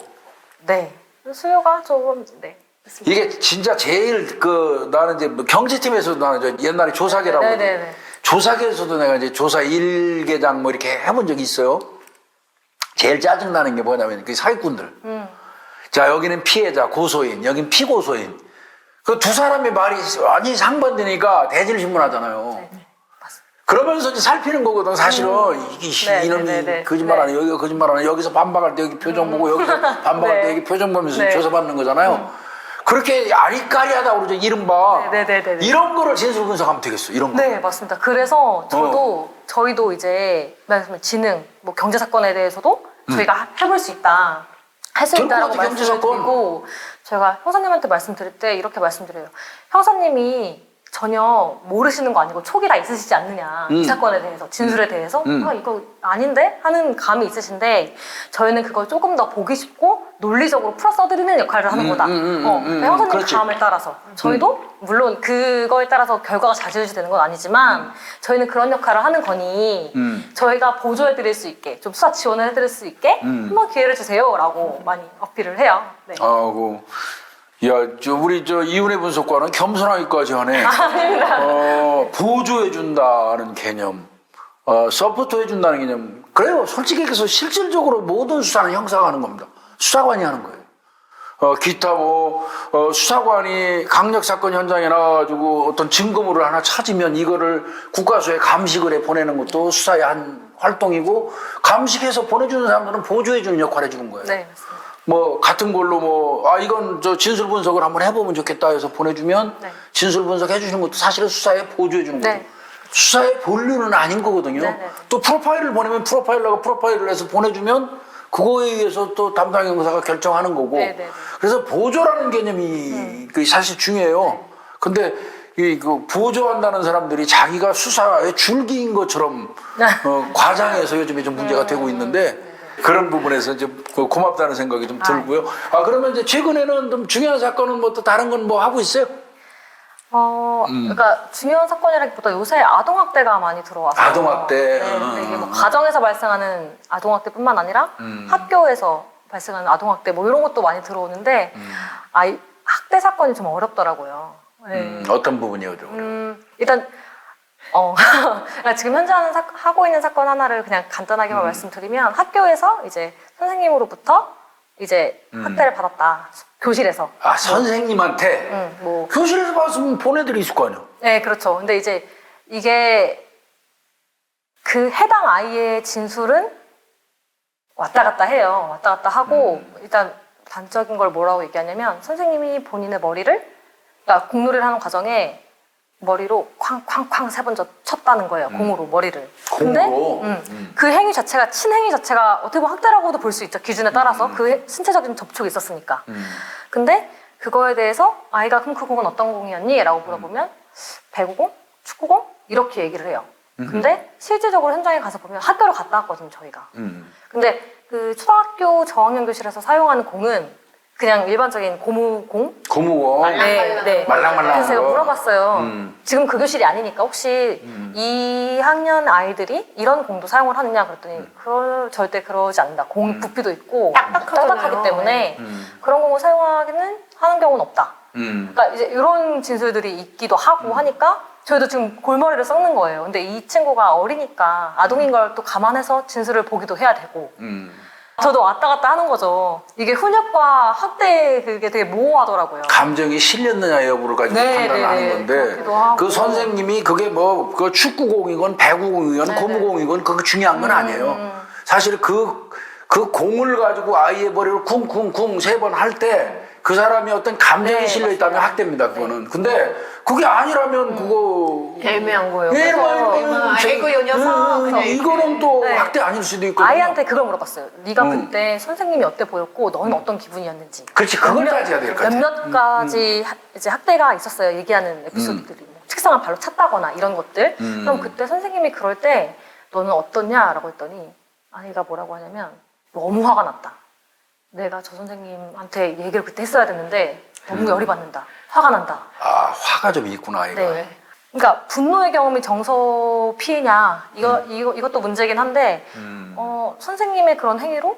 네, 수요가 조금 네. 이게 진짜 제일 나는 이제 뭐 경제팀에서도 나는 저 옛날에 조사계라고. 네네네. 조사계에서도 내가 이제 조사 1계장 뭐 이렇게 해본 적이 있어요. 제일 짜증나는 게 뭐냐면 그 사기꾼들. 자, 여기는 피해자, 고소인, 여긴 피고소인. 그 두 사람의 말이 완전히 상반되니까 대질 신문하잖아요. 그러면서 이제 살피는 거거든, 사실은. 이게 네, 이놈이 네, 네, 거짓말하네, 여기가 거짓말하네, 여기서 반박할 때 여기 표정 보고, 여기서 반박할 때 네. 여기 표정 보면서 네. 조사받는 거잖아요. 그렇게 아리까리하다고 그러죠, 이른바. 네. 이런 거를 진술 분석하면 되겠어, 이런 거. 네, 맞습니다. 그래서 저희도 이제 말씀하신 지능, 뭐 경제 사건에 대해서도 저희가 해볼 수 있다. 할 수 있다라고 들고 경제 사건. 말씀드리고 제가 형사님한테 말씀드릴 때 이렇게 말씀드려요. 형사님이 전혀 모르시는 거 아니고 촉이라 있으시지 않느냐. 이 사건에 대해서, 진술에 대해서. 아, 이거 아닌데? 하는 감이 있으신데 저희는 그걸 조금 더 보기 쉽고 논리적으로 풀어 써드리는 역할을 하는 거다. 그러니까 형사님 그렇지. 감에 따라서. 저희도 물론 그거에 따라서 결과가 좌지우지되는 건 아니지만 저희는 그런 역할을 하는 거니 저희가 보조해드릴 수 있게 좀 수사 지원을 해드릴 수 있게 한번 기회를 주세요라고 많이 어필을 해요. 네. 아고. 야, 우리 이윤혜 분석관은 겸손하기까지 하네. 보조해준다는 개념, 서포트해준다는 개념. 그래요. 솔직히 얘기해서 실질적으로 모든 수사는 형사가 하는 겁니다. 수사관이 하는 거예요. 기타 수사관이 강력사건 현장에 나가가지고 어떤 증거물을 하나 찾으면 이거를 국가수에 감식을 해 보내는 것도 수사의 한 활동이고, 감식해서 보내주는 사람들은 보조해주는 역할을 해주는 거예요. 네, 맞습니다. 같은 걸로 이건 진술 분석을 한번 해보면 좋겠다 해서 보내주면 네. 진술 분석 해주시는 것도 사실은 수사에 보조해주는 거죠. 네. 수사의 본류는 아닌 거거든요. 네, 네. 또 프로파일을 보내면 프로파일러가 프로파일을 해서 보내주면 그거에 의해서 또 담당 형사가 결정하는 거고. 네, 네. 그래서 보조라는 개념이 그 사실 중요해요. 근데 그 보조한다는 사람들이 자기가 수사의 줄기인 것처럼 과장해서 요즘에 좀 문제가 되고 있는데 그런 부분에서 이제 고맙다는 생각이 좀 들고요. 그러면 이제 최근에는 좀 중요한 사건은 또 다른 건 하고 있어요? 그러니까 중요한 사건이라기보다 요새 아동학대가 많이 들어와서 아동학대. 네, 근데 이게 가정에서 발생하는 아동학대뿐만 아니라 학교에서 발생하는 아동학대 이런 것도 많이 들어오는데 학대 사건이 좀 어렵더라고요. 네. 어떤 부분이요, 좀? 일단 지금 현재 하고 있는 사건 하나를 그냥 간단하게만 말씀드리면 학교에서 이제 선생님으로부터 이제 학대를 받았다. 교실에서. 선생님한테? 교실에서 받았으면 보내드릴 있을 거 아니에요? 네, 그렇죠. 근데 이제 이게 그 해당 아이의 진술은 왔다 갔다 해요. 왔다 갔다 하고 일단 단적인 걸 뭐라고 얘기하냐면 선생님이 본인의 머리를 그러니까 공놀이를 하는 과정에 머리로 쾅쾅쾅 3번 쳤다는 거예요. 공으로 머리를. 공으로? 근데 그 행위 자체가 친행위 자체가 어떻게 보면 학대라고도 볼 수 있죠. 기준에 따라서 그 신체적인 접촉이 있었으니까. 근데 그거에 대해서 아이가 그럼 그 공은 어떤 공이었니? 라고 물어보면 배구공? 축구공? 이렇게 얘기를 해요. 근데 실질적으로 현장에 가서 보면 학교를 갔다 왔거든요. 저희가. 근데 그 초등학교 저학년 교실에서 사용하는 공은 그냥 일반적인 고무공? 고무공? 네. 말랑말랑한 그래서 제가 거. 물어봤어요. 지금 그 교실이 아니니까 혹시 2학년 아이들이 이런 공도 사용을 하느냐 그랬더니 절대 그러지 않는다. 공이 부피도 있고 딱딱하기 때문에 그런 공을 사용하기는 하는 경우는 없다. 그러니까 이제 이런 진술들이 있기도 하고 하니까 저희도 지금 골머리를 썩는 거예요. 근데 이 친구가 어리니까 아동인 걸 또 감안해서 진술을 보기도 해야 되고 저도 왔다 갔다 하는 거죠. 이게 훈육과 학대 그게 되게 모호하더라고요. 감정이 실렸느냐 여부를 가지고 판단을 하는 건데 그렇기도 하고. 그 선생님이 그게 그 축구공이건 배구공이건 고무공이건 그거 중요한 건 아니에요. 사실 그 공을 가지고 아이의 머리를 쿵쿵쿵 3번 할 때 그 사람이 어떤 감정이 실려 있다면 학대입니다. 그거는. 근데 그게 아니라면 그거 애매한 거예요. 아이고 요 녀석. 이거는 또 학대 아닐 수도 있거든요. 아이한테 그걸 물어봤어요. 네가 그때 선생님이 어때 보였고 너는 어떤 기분이었는지. 그렇지, 그걸 따져야 될 것 같아요. 몇몇 가지 이제 학대가 있었어요. 얘기하는 에피소드들이. 뭐 책상을 발로 찼다거나 이런 것들. 그럼 그때 선생님이 그럴 때 너는 어떠냐라고 했더니 아이가 뭐라고 하냐면 너무 화가 났다. 내가 저 선생님한테 얘기를 그때 했어야 됐는데 너무 열이 받는다. 화가 난다. 화가 좀 있구나, 아이가. 네. 그러니까 분노의 경험이 정서 피해냐 이것도 문제긴 한데 선생님의 그런 행위로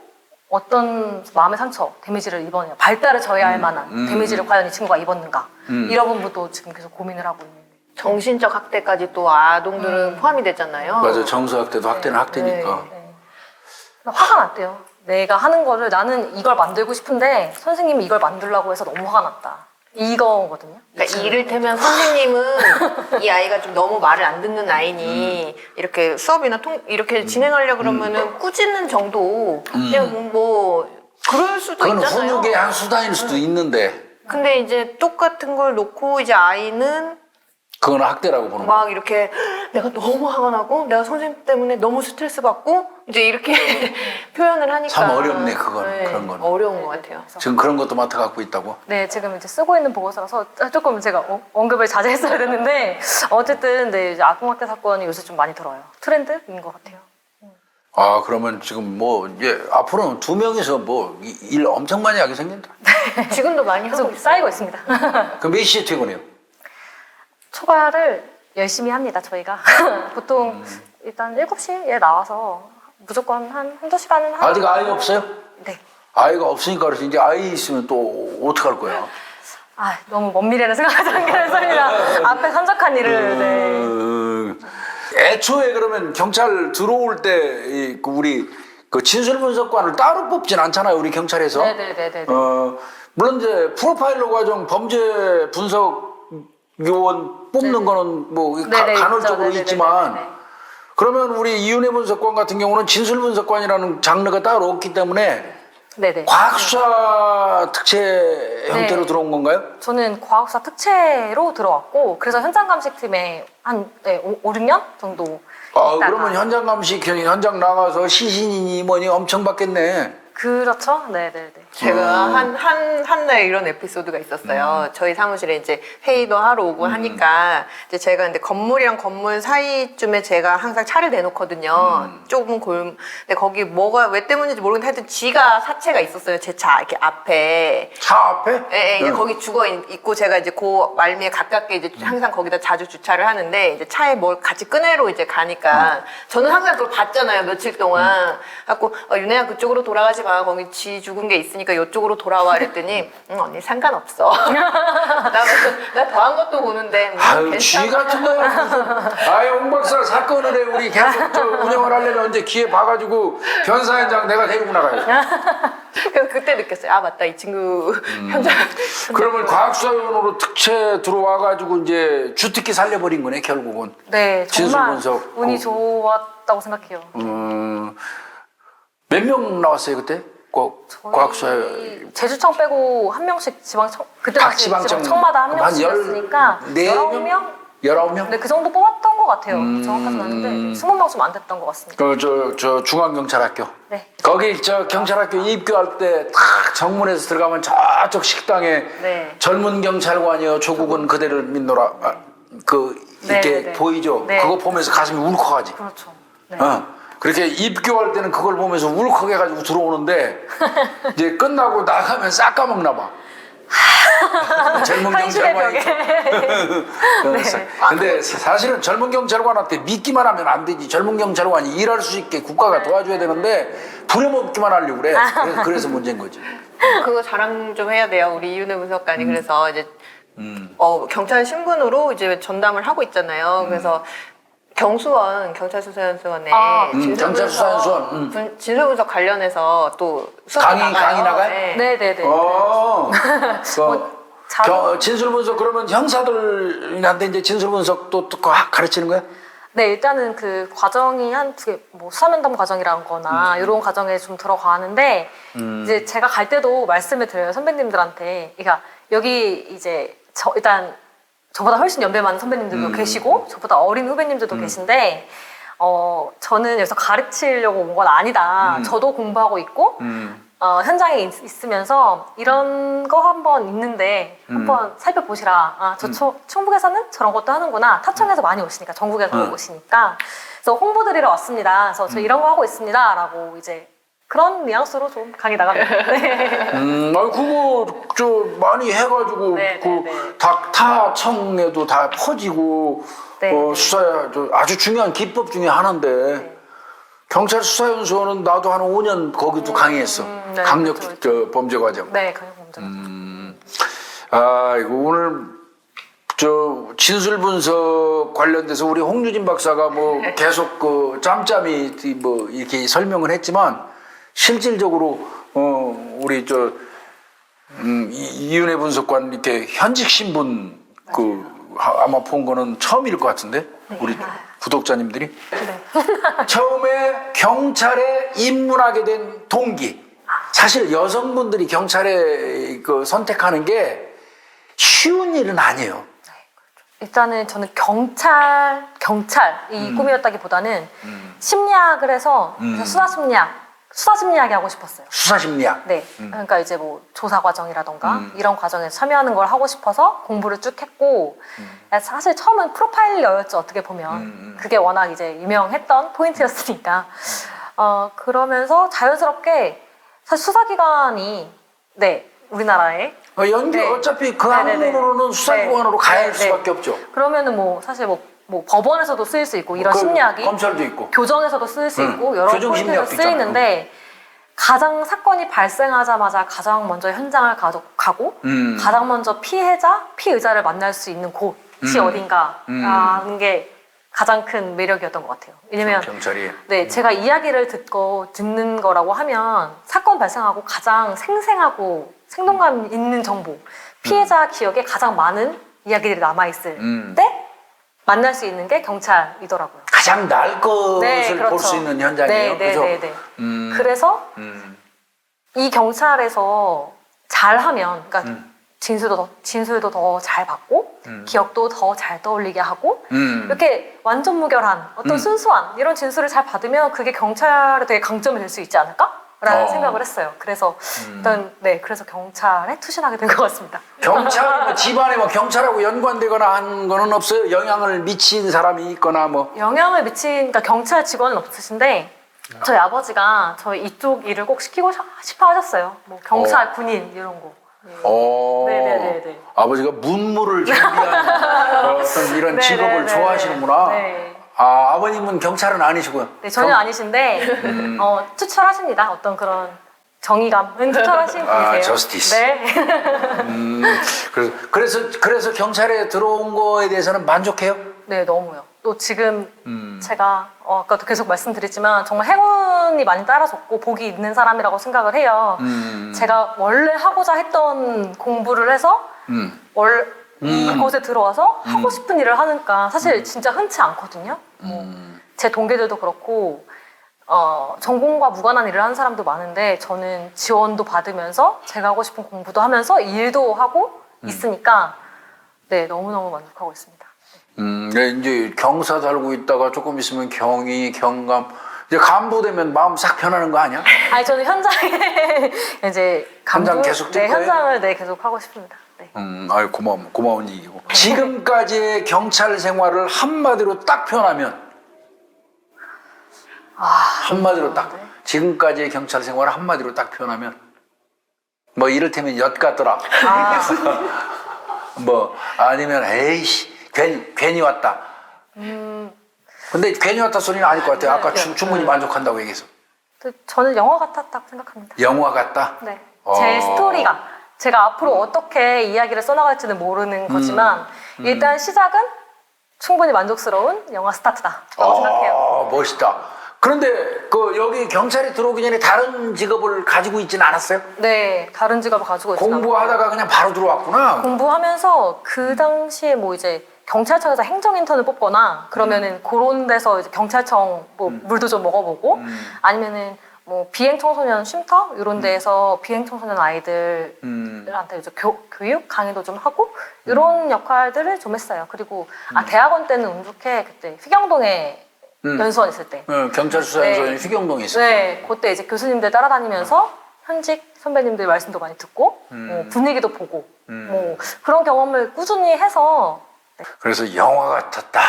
어떤 마음의 상처, 데미지를 입었냐, 발달을 저해야 할 만한 데미지를 과연 이 친구가 입었는가 이런 부분도 지금 계속 고민을 하고 있는. 정신적 학대까지 또 아동들은 포함이 되잖아요. 맞아요. 정서학대도 학대는 학대니까. 네. 화가 났대요. 내가 하는 거를 나는 이걸 만들고 싶은데 선생님이 이걸 만들라고 해서 너무 화가 났다. 이거거든요. 그러니까 이를테면 선생님은 이 아이가 좀 너무 말을 안 듣는 아이니 이렇게 수업이나 이렇게 진행하려고 그러면은 꾸짖는 정도 그냥 그럴 수도 그건 있잖아요. 훈육의 한 수단일 수도 있는데 근데 이제 똑같은 걸 놓고 이제 아이는 그건 학대라고 보는 거야. 막 이렇게 내가 너무 화가 나고 내가 선생님 때문에 너무 스트레스 받고 이제 이렇게 표현을 하니까 참 어렵네, 그건. 그런 거는. 어려운 것 같아요. 지금 그런 것도 맡아갖고 있다고? 네, 지금 이제 쓰고 있는 보고서라서 조금 제가 언급을 자제했어야 됐는데 어쨌든 네, 이제 아동학대 사건이 요새 좀 많이 들어요. 트렌드인 것 같아요. 아, 그러면 지금 뭐 이제 앞으로는 2명이서 뭐 일 엄청 많이 하게 생긴다. 지금도 많이 하고 계속 있어요. 쌓이고 있습니다. 그럼 몇 시에 퇴근해요? 초과를 열심히 합니다, 저희가. 보통 일단 7시에 나와서 무조건 한두 시간은 하고. 아직 아이가 없어요? 네. 아이가 없으니까 그래서 이제 아이 있으면 또 어떡할 거야? 아, 너무 먼 미래를 생각하지 않겠습니다. 앞에 산적한 일을, 네. 애초에 그러면 경찰 들어올 때 우리 그 진술 분석관을 따로 뽑진 않잖아요, 우리 경찰에서. 네네네네. 물론 이제 프로파일러 과정 범죄 분석 요원 뽑는 거는 뭐 네네, 간헐적으로 있죠. 있지만 네네네네. 그러면 우리 이윤혜 분석관 같은 경우는 진술 분석관이라는 장르가 따로 없기 때문에 네네. 과학수사 특채 형태로 네. 들어온 건가요? 저는 과학사 특채로 들어왔고, 그래서 현장 감식팀에 한 5, 6년 정도. 아, 있다가. 그러면 현장 감식 현장 나가서 시신이니 뭐니 엄청 받겠네. 그렇죠. 네네네. 제가 한 날 이런 에피소드가 있었어요. 저희 사무실에 이제 회의도 하러 오고 하니까 이제 제가 근데 건물이랑 건물 사이쯤에 제가 항상 차를 대놓거든요. 좁은 근데 거기 뭐가 왜 때문인지 모르겠는데 하여튼 지가 사체가 있었어요. 제 차 이렇게 앞에. 차 앞에? 예, 이제 거기 죽어 있고 제가 이제 그 말미에 가깝게 이제 항상 거기다 자주 주차를 하는데 이제 차에 뭘 같이 끄내러 이제 가니까 저는 항상 그걸 봤잖아요. 며칠 동안. 갖고 윤혜야 그쪽으로 돌아가지 마. 거기 쥐 죽은 게 있으니까 이쪽으로 돌아와 이랬더니 언니 상관없어. 나 더한 것도 보는데 아유, 쥐 같은 거야. 아유, 홍 박사 사건을 해. 우리 계속 운영을 하려면 언제 기회 봐가지고 변사 현장 내가 데리고 나가요. 그래서 그때 느꼈어요. 아 맞다 이 친구 현장. 그러면 과학수사위원으로 특채 들어와가지고 이제 주특기 살려버린 거네, 결국은. 네, 진술 정말 분석. 운이 좋았다고 생각해요. 몇 명 나왔어요, 그때? 과학수사. 제주청 빼고 한 명씩 지방청, 그때 각 당시 지방청 지방청마다 한 그럼 한 명씩이었으니까 19명? 19명? 네, 그 정도 뽑았던 것 같아요. 정확하진 않은데 20명 좀 안 됐던 것 같습니다. 저 중앙경찰학교. 네. 거기 저 경찰학교 입교할 때 딱 정문에서 들어가면 저쪽 식당에 네. 젊은 경찰관이요 조국은 그대를 믿노라 이렇게 네, 네. 보이죠. 네. 그거 보면서 가슴이 울컥하지. 그렇죠. 네. 그렇게 입교할 때는 그걸 보면서 울컥해가지고 들어오는데 이제 끝나고 나가면 싹 까먹나 봐. 젊은 현실의 경찰관이. 벽에. 근데 사실은 젊은 경찰관한테 믿기만 하면 안 되지. 젊은 경찰관이 일할 수 있게 국가가 도와줘야 되는데 부려먹기만 하려고 그래. 그래서 문제인 거지. 그거 자랑 좀 해야 돼요. 우리 이윤혜 분석관이 그래서 이제 경찰 신분으로 이제 전담을 하고 있잖아요. 그래서 경수원 경찰수사연수원에 경찰수사연수원 진술분석 관련해서 또 수업 강의 나가요? 네네네. 진술 분석 그러면 형사들한테 이제 진술 분석도 또 가르치는 거야? 네, 일단은 그 과정이 한 두 개, 뭐 수사면담 과정이라거나 이런 과정에 좀 들어가는데 이제 제가 갈 때도 말씀을 드려요 선배님들한테. 그러니까 여기 이제 일단 저보다 훨씬 연배 많은 선배님들도 계시고 저보다 어린 후배님들도 계신데 저는 여기서 가르치려고 온 건 아니다. 저도 공부하고 있고 현장에 있으면서 이런 거 한번 있는데 한번 살펴보시라. 저 충북에서는 저런 것도 하는구나. 타청에서 많이 오시니까 전국에서 오시니까 그래서 홍보드리러 왔습니다. 그래서 저 이런 거 하고 있습니다. 라고 이제 그런 뉘앙스로 좀 강의 나갑니다. 네. 아니 그거 많이 해가지고 네, 그 네, 네. 타청에도 다 퍼지고 네, 네. 수사 아주 중요한 기법 중에 하나인데 경찰 수사연수원은 나도 한 5년 거기도 강의했어. 네, 강력 그렇죠. 범죄 과정. 네, 강력 범죄. 이거 오늘 진술 분석 관련돼서 우리 홍유진 박사가 뭐 계속 그 짬짬이 뭐 이렇게 설명을 했지만 실질적으로 우리 이윤혜 분석관 이렇게 현직 신분 아마 본 거는 처음일 것 같은데 우리 구독자님들이 처음에 경찰에 입문하게 된 동기. 사실 여성분들이 경찰에 선택하는 게 쉬운 일은 아니에요. 일단은 저는 경찰이 꿈이었다기보다는 심리학을 해서 수사심리학이 하고 싶었어요. 수사심리학. 네. 그러니까 이제 뭐 조사 과정이라던가 이런 과정에 참여하는 걸 하고 싶어서 공부를 쭉 했고 사실 처음은 프로파일러였죠. 어떻게 보면 그게 워낙 이제 유명했던 포인트였으니까 그러면서 자연스럽게 사실 수사기관이 네 우리나라에 연기 네. 어차피 그 네네네. 학문으로는 수사기관으로 네. 가야 할 네. 수밖에 없죠. 그러면은 뭐 사실 뭐 법원에서도 쓰일 수 있고 이런 그 심리학이 검찰도 있고. 교정에서도 쓰일 수 있고 여러 교정 포인트에서 심리학도 쓰이는데 가장 사건이 발생하자마자 가장 먼저 현장을 가고 가장 먼저 피의자를 만날 수 있는 곳이 어딘가라는 게 가장 큰 매력이었던 것 같아요. 왜냐면 경찰이. 네, 제가 이야기를 듣는 거라고 하면 사건 발생하고 가장 생생하고 생동감 있는 정보, 피해자 기억에 가장 많은 이야기들이 남아있을 때 만날 수 있는 게 경찰이더라고요. 가장 나을 것을 네, 볼 그렇죠. 수 있는 현장이에요. 그죠? 네. 그래서 이 경찰에서 잘하면, 그러니까 진술도 더 잘 받고 기억도 더 잘 떠올리게 하고 이렇게 완전 무결한 어떤 순수한 이런 진술을 잘 받으면 그게 경찰에 되게 강점이 될 수 있지 않을까라는 생각을 했어요. 그래서 일단 그래서 경찰에 투신하게 된 것 같습니다. 경찰, 뭐 집안에 뭐 경찰하고 연관되거나 한 거는 없어요? 영향을 미친 사람이 있거나 뭐. 영향을 미친 그러니까 경찰 직원은 없으신데 저희 아버지가 저희 이쪽 일을 꼭 시키고 싶어 하셨어요. 뭐 경찰, 군인 이런 거. 네네네네. 아버지가 문무를 준비한 어떤 이런 직업을 네네네네. 좋아하시는구나. 네. 아버님은 경찰은 아니시고요. 네, 전혀 아니신데 투철하십니다. 어떤 그런 정의감은 투철하신 분이세요. 저스티스. 네. 그래서 경찰에 들어온 거에 대해서는 만족해요? 네, 너무요. 또 지금 제가 아까도 계속 말씀드렸지만 정말 행운이 많이 따라줬고 복이 있는 사람이라고 생각을 해요. 제가 원래 하고자 했던 공부를 해서 이곳에 들어와서 하고 싶은 일을 하니까 사실 진짜 흔치 않거든요. 제 동기들도 그렇고 전공과 무관한 일을 하는 사람도 많은데 저는 지원도 받으면서 제가 하고 싶은 공부도 하면서 일도 하고 있으니까 네, 너무너무 만족하고 있습니다. 네, 이제 경사 달고 있다가 조금 있으면 경위, 경감, 이제 간부 되면 마음 싹 편하는 거 아니야? 아니 저는 현장에 이제 현장 계속 뛸 거예요? 현장을 계속 하고 싶습니다. 네. 아유 고마운 얘기고. 지금까지의 경찰 생활을 한마디로 딱 표현하면 한마디로 딱 지금까지의 경찰 생활을 한마디로 딱 표현하면 뭐 이를테면 엿 같더라. 뭐 아니면 에이씨 괜히 왔다. 근데 괜히 왔다 소리는 아닐 것 같아요. 아까 충분히 만족한다고 얘기해서. 저는 영화 같았다고 생각합니다. 영화 같다? 네. 제 스토리가 제가 앞으로 어떻게 이야기를 써나갈지는 모르는 거지만 일단 시작은 충분히 만족스러운 영화 스타트다라고 생각해요. 멋있다. 그런데 여기 경찰에 들어오기 전에 다른 직업을 가지고 있지는 않았어요? 네, 다른 직업을 가지고 있어요. 공부하다가 그냥 바로 들어왔구나. 공부하면서 그 당시에 뭐 이제 경찰청에서 행정 인턴을 뽑거나 그러면은 그런 데서 이제 경찰청 뭐 물도 좀 먹어보고 아니면은 뭐 비행 청소년 쉼터 이런 데에서 비행 청소년 아이들한테 이제 교육 강의도 좀 하고 이런 역할들을 좀 했어요. 그리고 대학원 때는 운 좋게 그때 휘경동에 연수원 있을 때 경찰 수사연수원이 휘경동에 있어요. 네, 그때 이제 교수님들 따라다니면서 현직 선배님들 말씀도 많이 듣고 분위기도 보고 뭐 그런 경험을 꾸준히 해서 그래서 영화 같았다.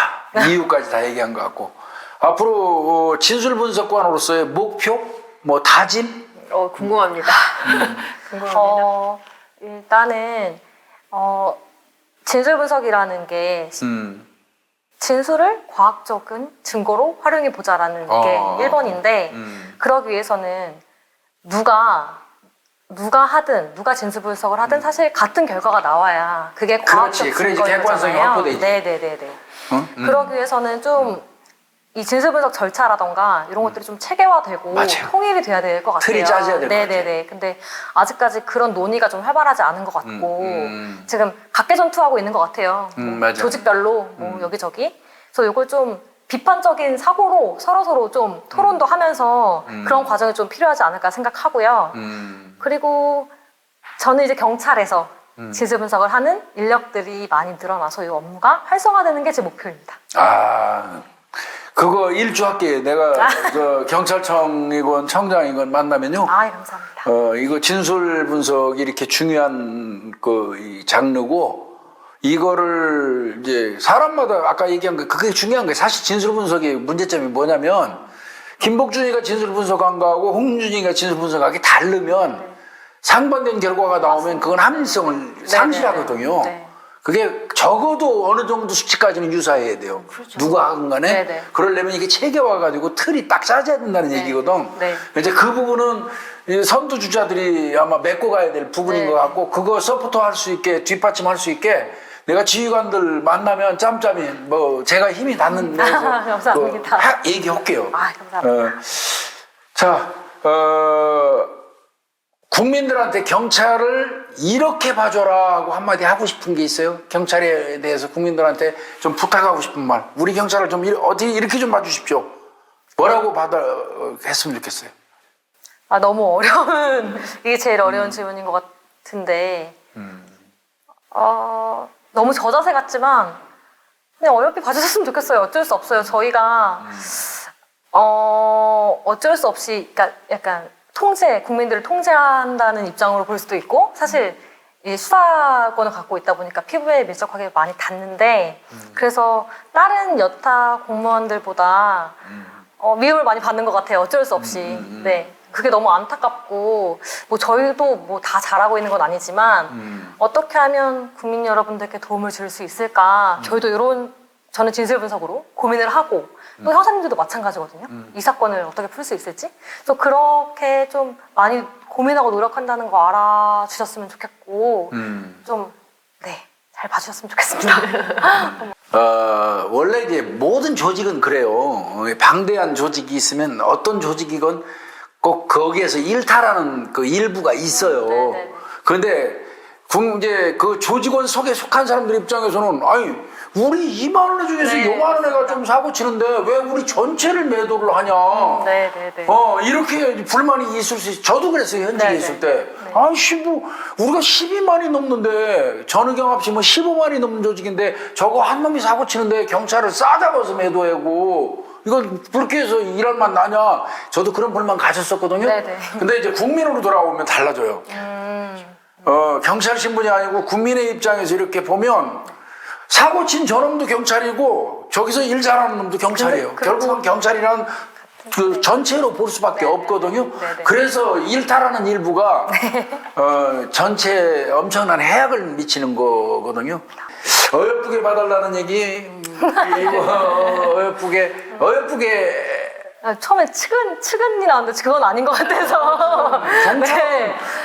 이유까지 다 얘기한 것 같고 앞으로 진술 분석관으로서의 목표, 뭐 다짐? 궁금합니다. 일단은 진술 분석이라는 게 진술을 과학적인 증거로 활용해 보자라는 게 1번인데 그러기 위해서는 누가 진술 분석을 하든 사실 같은 결과가 나와야 그게 과학적 그래야지 객관성이 증거잖아요. 확보되지. 네네네네. 그러기 위해서는 좀 이 진술 분석 절차라던가 이런 것들이 좀 체계화되고 맞아요. 통일이 돼야 될 것 같아요. 틀이 짜져야 될 것 같아요. 네네네. 근데 아직까지 그런 논의가 좀 활발하지 않은 것 같고 지금 각계전투하고 있는 것 같아요. 맞아요. 조직별로 뭐 여기저기. 그래서 이걸 좀 비판적인 사고로 서로 좀 토론도 하면서 그런 과정이 좀 필요하지 않을까 생각하고요. 그리고 저는 이제 경찰에서 진술 분석을 하는 인력들이 많이 늘어나서 이 업무가 활성화되는 게 제 목표입니다. 아, 그거 일주할게. 내가 그 경찰청이건 청장이건 만나면요. 아, 감사합니다. 이거 진술 분석이 이렇게 중요한 이 장르고, 이거를 이제 사람마다 아까 얘기한 거 그게 중요한 거예요. 사실 진술 분석의 문제점이 뭐냐면, 김복준이가 진술 분석한 거하고 홍준이가 진술 분석하기 다르면 상반된 결과가 나오면 그건 합리성을 상실하거든요. 네. 그게 적어도 어느 정도 수치까지는 유사해야 돼요. 누가 하건 간에. 네네. 그러려면 이게 체계화가지고 틀이 딱 짜져야 된다는 얘기거든. 네. 이제 그 부분은 이 선두주자들이 아마 메꿔 가야 될 부분인 네. 것 같고, 그거 서포터 할 수 있게, 뒷받침할 수 있게 내가 지휘관들 만나면 짬짬이 제가 힘이 닿는 데서 감사합니다. 얘기할게요. 아, 감사합니다. 자, 국민들한테 경찰을 이렇게 봐줘라 하고 한마디 하고 싶은 게 있어요? 경찰에 대해서 국민들한테 좀 부탁하고 싶은 말. 우리 경찰을 좀 어떻게 이렇게 좀 봐주십시오. 뭐라고 했으면 좋겠어요? 아, 너무 어려운, 이게 제일 어려운 질문인 것 같은데, 너무 저자세 같지만, 그냥 어렵게 봐주셨으면 좋겠어요. 어쩔 수 없어요. 저희가, 어쩔 수 없이, 그러니까 약간 국민들을 통제한다는 입장으로 볼 수도 있고, 사실 이 수사권을 갖고 있다 보니까 피부에 밀접하게 많이 닿는데, 그래서 다른 여타 공무원들보다 미움을 많이 받는 것 같아요. 어쩔 수 없이. 네. 그게 너무 안타깝고, 저희도 다 잘하고 있는 건 아니지만, 어떻게 하면 국민 여러분들께 도움을 줄 수 있을까? 저희도 저는 진술 분석으로 고민을 하고, 또 형사님들도 마찬가지거든요. 이 사건을 어떻게 풀 수 있을지. 그래서 그렇게 좀 많이 고민하고 노력한다는 거 알아주셨으면 좋겠고, 잘 봐주셨으면 좋겠습니다. 원래 이제 모든 조직은 그래요. 방대한 조직이 있으면 어떤 조직이건 꼭 거기에서 일탈하는 그 일부가 있어요. 네네. 그런데 이제 그 조직원 속에 속한 사람들 입장에서는 우리 2만 원 중에서 네, 요만한 애가 좀 사고 치는데 왜 우리 전체를 매도를 하냐. 네네네. 이렇게 불만이 있을 수 있어요. 저도 그랬어요, 현직에 네네. 있을 때. 우리가 12만이 넘는데, 전의경합시 15만이 넘는 조직인데, 저거 한 놈이 사고 치는데 경찰을 싸잡아서 매도하고, 이건 그렇게 해서 일할 맛 나냐. 저도 그런 불만 가졌었거든요. 네네. 근데 이제 국민으로 돌아오면 달라져요. 경찰 신분이 아니고 국민의 입장에서 이렇게 보면, 사고 친 저놈도 경찰이고 저기서 일 잘하는 놈도 경찰이에요. 그렇죠. 결국은 경찰이란 그 전체로 볼 수밖에 없거든요. 그래서 일탈하는 일부가 전체에 엄청난 해악을 미치는 거거든요. 어여쁘게 봐달라는 얘기, 어여쁘게 처음에 측은이 나왔는데 그건 아닌 것 같아서.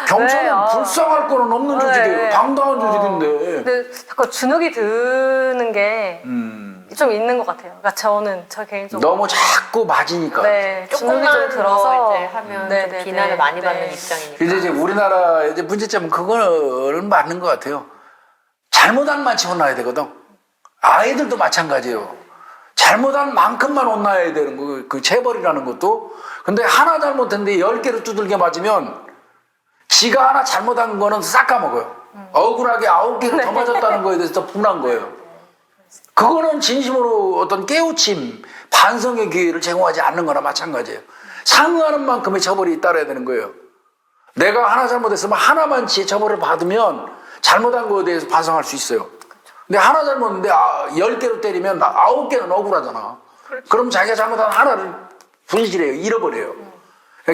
경찰은 불쌍할 거는 없는 조직이에요. 네. 당당한 조직인데. 근데 자꾸 주눅이 드는 게 좀 있는 것 같아요. 그러니까 저 개인적으로. 너무 자꾸 맞으니까. 네, 주눅이 조금만 좀 들어서. 이제 하면 좀 비난을 많이 받는 입장이니까. 근데 이제 우리나라의 이제 문제점은 그거는 맞는 것 같아요. 잘못한 만치 혼나야 되거든. 아이들도 마찬가지예요. 잘못한 만큼만 혼나야 되는 거, 그 체벌이라는 것도. 근데 하나 잘못했는데 10개로 두들겨 맞으면 지가 하나 잘못한 거는 싹 까먹어요. 억울하게 9개가 더 맞았다는 거에 대해서 더 분한 거예요. 그거는 진심으로 어떤 깨우침, 반성의 기회를 제공하지 않는 거나 마찬가지예요. 상응하는 만큼의 처벌이 따라야 되는 거예요. 내가 하나 잘못했으면 하나만치 처벌을 받으면 잘못한 거에 대해서 반성할 수 있어요. 근데 하나 잘못했는데 10개로 때리면 9개는 억울하잖아. 그럼 자기가 잘못한 하나를 분실해요. 잃어버려요.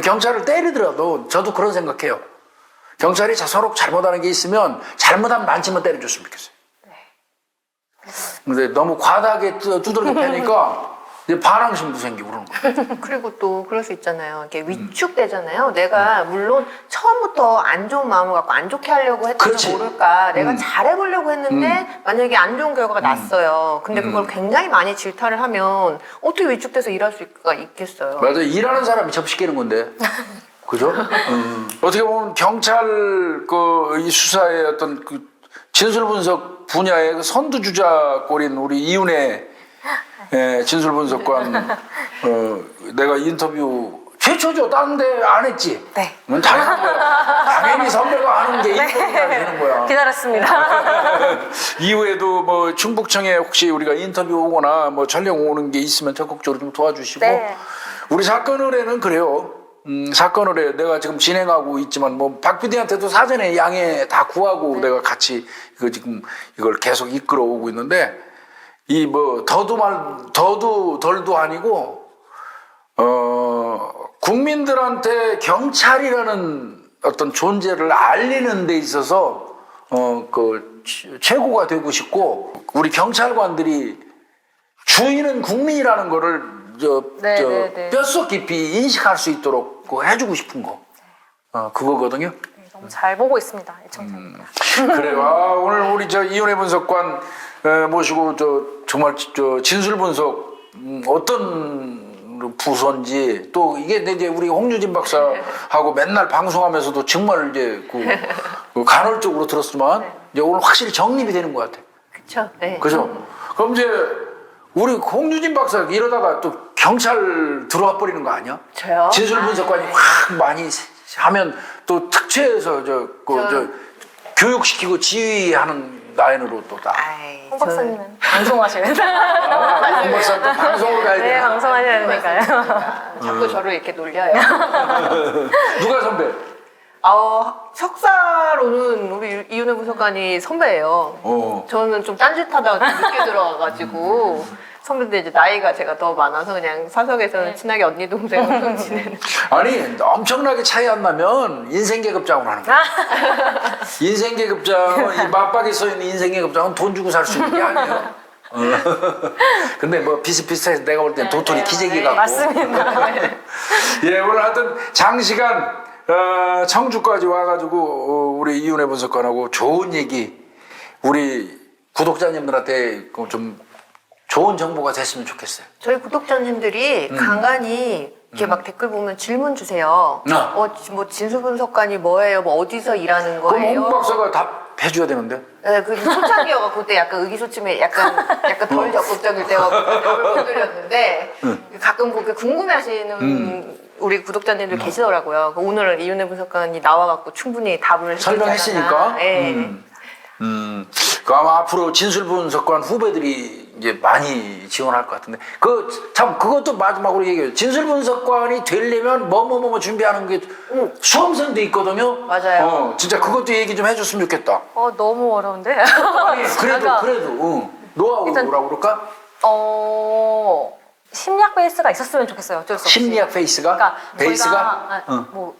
경찰을 때리더라도 저도 그런 생각해요. 경찰이 서로 잘못하는 게 있으면 잘못한 만치만 때려줬으면 좋겠어요. 근데 너무 과다하게 두들겨 패니까 이제 반항심도 생기고 그러는 거예요. 그리고 또 그럴 수 있잖아요. 이렇게 위축되잖아요. 내가 물론 처음부터 안 좋은 마음을 갖고 안 좋게 하려고 했다면 그렇지. 모를까. 내가 잘해보려고 했는데 만약에 안 좋은 결과가 났어요. 근데 그걸 굉장히 많이 질타를 하면 어떻게 위축돼서 일할 수가 있겠어요. 맞아요. 일하는 사람이 접시키는 건데. 그죠? 어떻게 보면 경찰 이 수사의 어떤 그 진술 분석 분야의 그 선두주자 꼴인 우리 이윤혜 진술 분석관 내가 인터뷰 최초죠. 다른 데 안 했지? 네. 넌 당연한 거야. 당연히 선배가 아는 게 이거가 되는 거야. 기다렸습니다. 이후에도 뭐 충북청에 혹시 우리가 인터뷰 오거나 뭐 촬영 오는 게 있으면 적극적으로 좀 도와주시고 네. 우리 사건 의뢰는 그래요. 사건 의뢰 내가 지금 진행하고 있지만 뭐 박 PD한테도 사전에 양해 다 구하고 내가 같이 이거 지금 이걸 계속 이끌어 오고 있는데 이 뭐 더도 덜도 아니고 국민들한테 경찰이라는 어떤 존재를 알리는 데 있어서 그 최고가 되고 싶고 우리 경찰관들이 주인은 국민이라는 거를 네. 뼛속 깊이 인식할 수 있도록 해주고 싶은 거 그거거든요. 네, 너무 잘 보고 있습니다. 애청자입니다. 그래요. 오늘 우리 이윤혜 분석관 모시고 정말 진술 분석 어떤 부서인지 또 이게 이제 우리 홍유진 박사하고 맨날 방송하면서도 정말 이제 그 간헐적으로 들었지만 이제 오늘 확실히 정립이 되는 것 같아. 그쵸. 네. 그죠? 그럼 이제 우리 홍유진 박사 이러다가 또 경찰 들어와 버리는 거 아니야? 저요? 진술 분석관이 확 많이 하면 또 특채에서 교육시키고 지휘하는 라인으로 또 다. 아이, 홍 박사님은 방송하시면서. 홍 박사 또 방송을 가야 네, 돼. 방송하셔야 되니까요. 자꾸 저를 이렇게 놀려요. 누가 선배? 석사로는 우리 이윤혜 분석관이 선배예요. 저는 좀 딴짓하다가 좀 늦게 들어와가지고 선배인데 이제 나이가 제가 더 많아서 그냥 사석에서는 친하게 언니 동생으로 지내는. 아니 엄청나게 차이 안 나면 인생계급장으로 하는 거야. 인생계급장은 이 맞박에 서 있는 인생계급장은 돈 주고 살 수 있는 게 아니에요. 근데 뭐 비슷비슷해서 내가 볼 땐 도토리 기재기 같고. 맞습니다. 예, 오늘 하여튼 장시간 청주까지 와가지고 우리 이윤혜 분석관하고 좋은 얘기 우리 구독자님들한테 좀 좋은 정보가 됐으면 좋겠어요. 저희 구독자님들이 간간히 이렇게 막 댓글 보면 질문 주세요. 뭐 진술 분석관이 뭐예요? 뭐 어디서 일하는 그럼 거예요? 홍 박사가 답해줘야 되는데. 네, 그 초창기여가 그때 약간 의기소침해 약간 덜 적극적일 때가 답을 못 드렸는데 가끔 그렇게 궁금해하시는 우리 구독자님들 계시더라고요. 오늘 이윤혜 분석관이 나와갖고 충분히 답을 설명했으니까. 네. 그 아마 앞으로 진술 분석관 후배들이 이제 많이 지원할 것 같은데 그것도 마지막으로 얘기해요. 진술 분석관이 되려면 뭐 준비하는 게 수험생도 있거든요. 맞아요. 진짜 그것도 얘기 좀 해줬으면 좋겠다. 너무 어려운데? 아니 그래도 일단- 노하우라고 그럴까? 심리학 베이스가 있었으면 좋겠어요. 어쩔 수 없이. 심리학 베이스가? 그러니까 베이스가? 저희가 뭐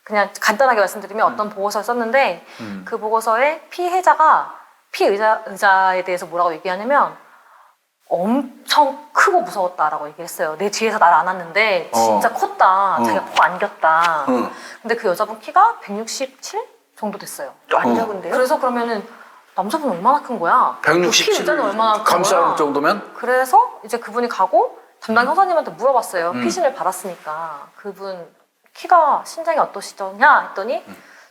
그냥 간단하게 말씀드리면 어떤 보고서를 썼는데 그 보고서에 피해자가 피의자에 대해서 뭐라고 얘기하냐면 엄청 크고 무서웠다라고 얘기를 했어요. 내 뒤에서 날 안았는데 진짜 컸다. 자기가 코 안겼다. 근데 그 여자분 키가 167 정도 됐어요. 안 적은데요? 그래서 그러면은 남자분 얼마나 큰 거야? 그 피의자는 167을 얼마나 큰 감싸는 거야? 정도면? 그래서 이제 그분이 가고 담당 형사님한테 물어봤어요. 피신을 받았으니까 그분 키가 신장이 어떠시더냐 했더니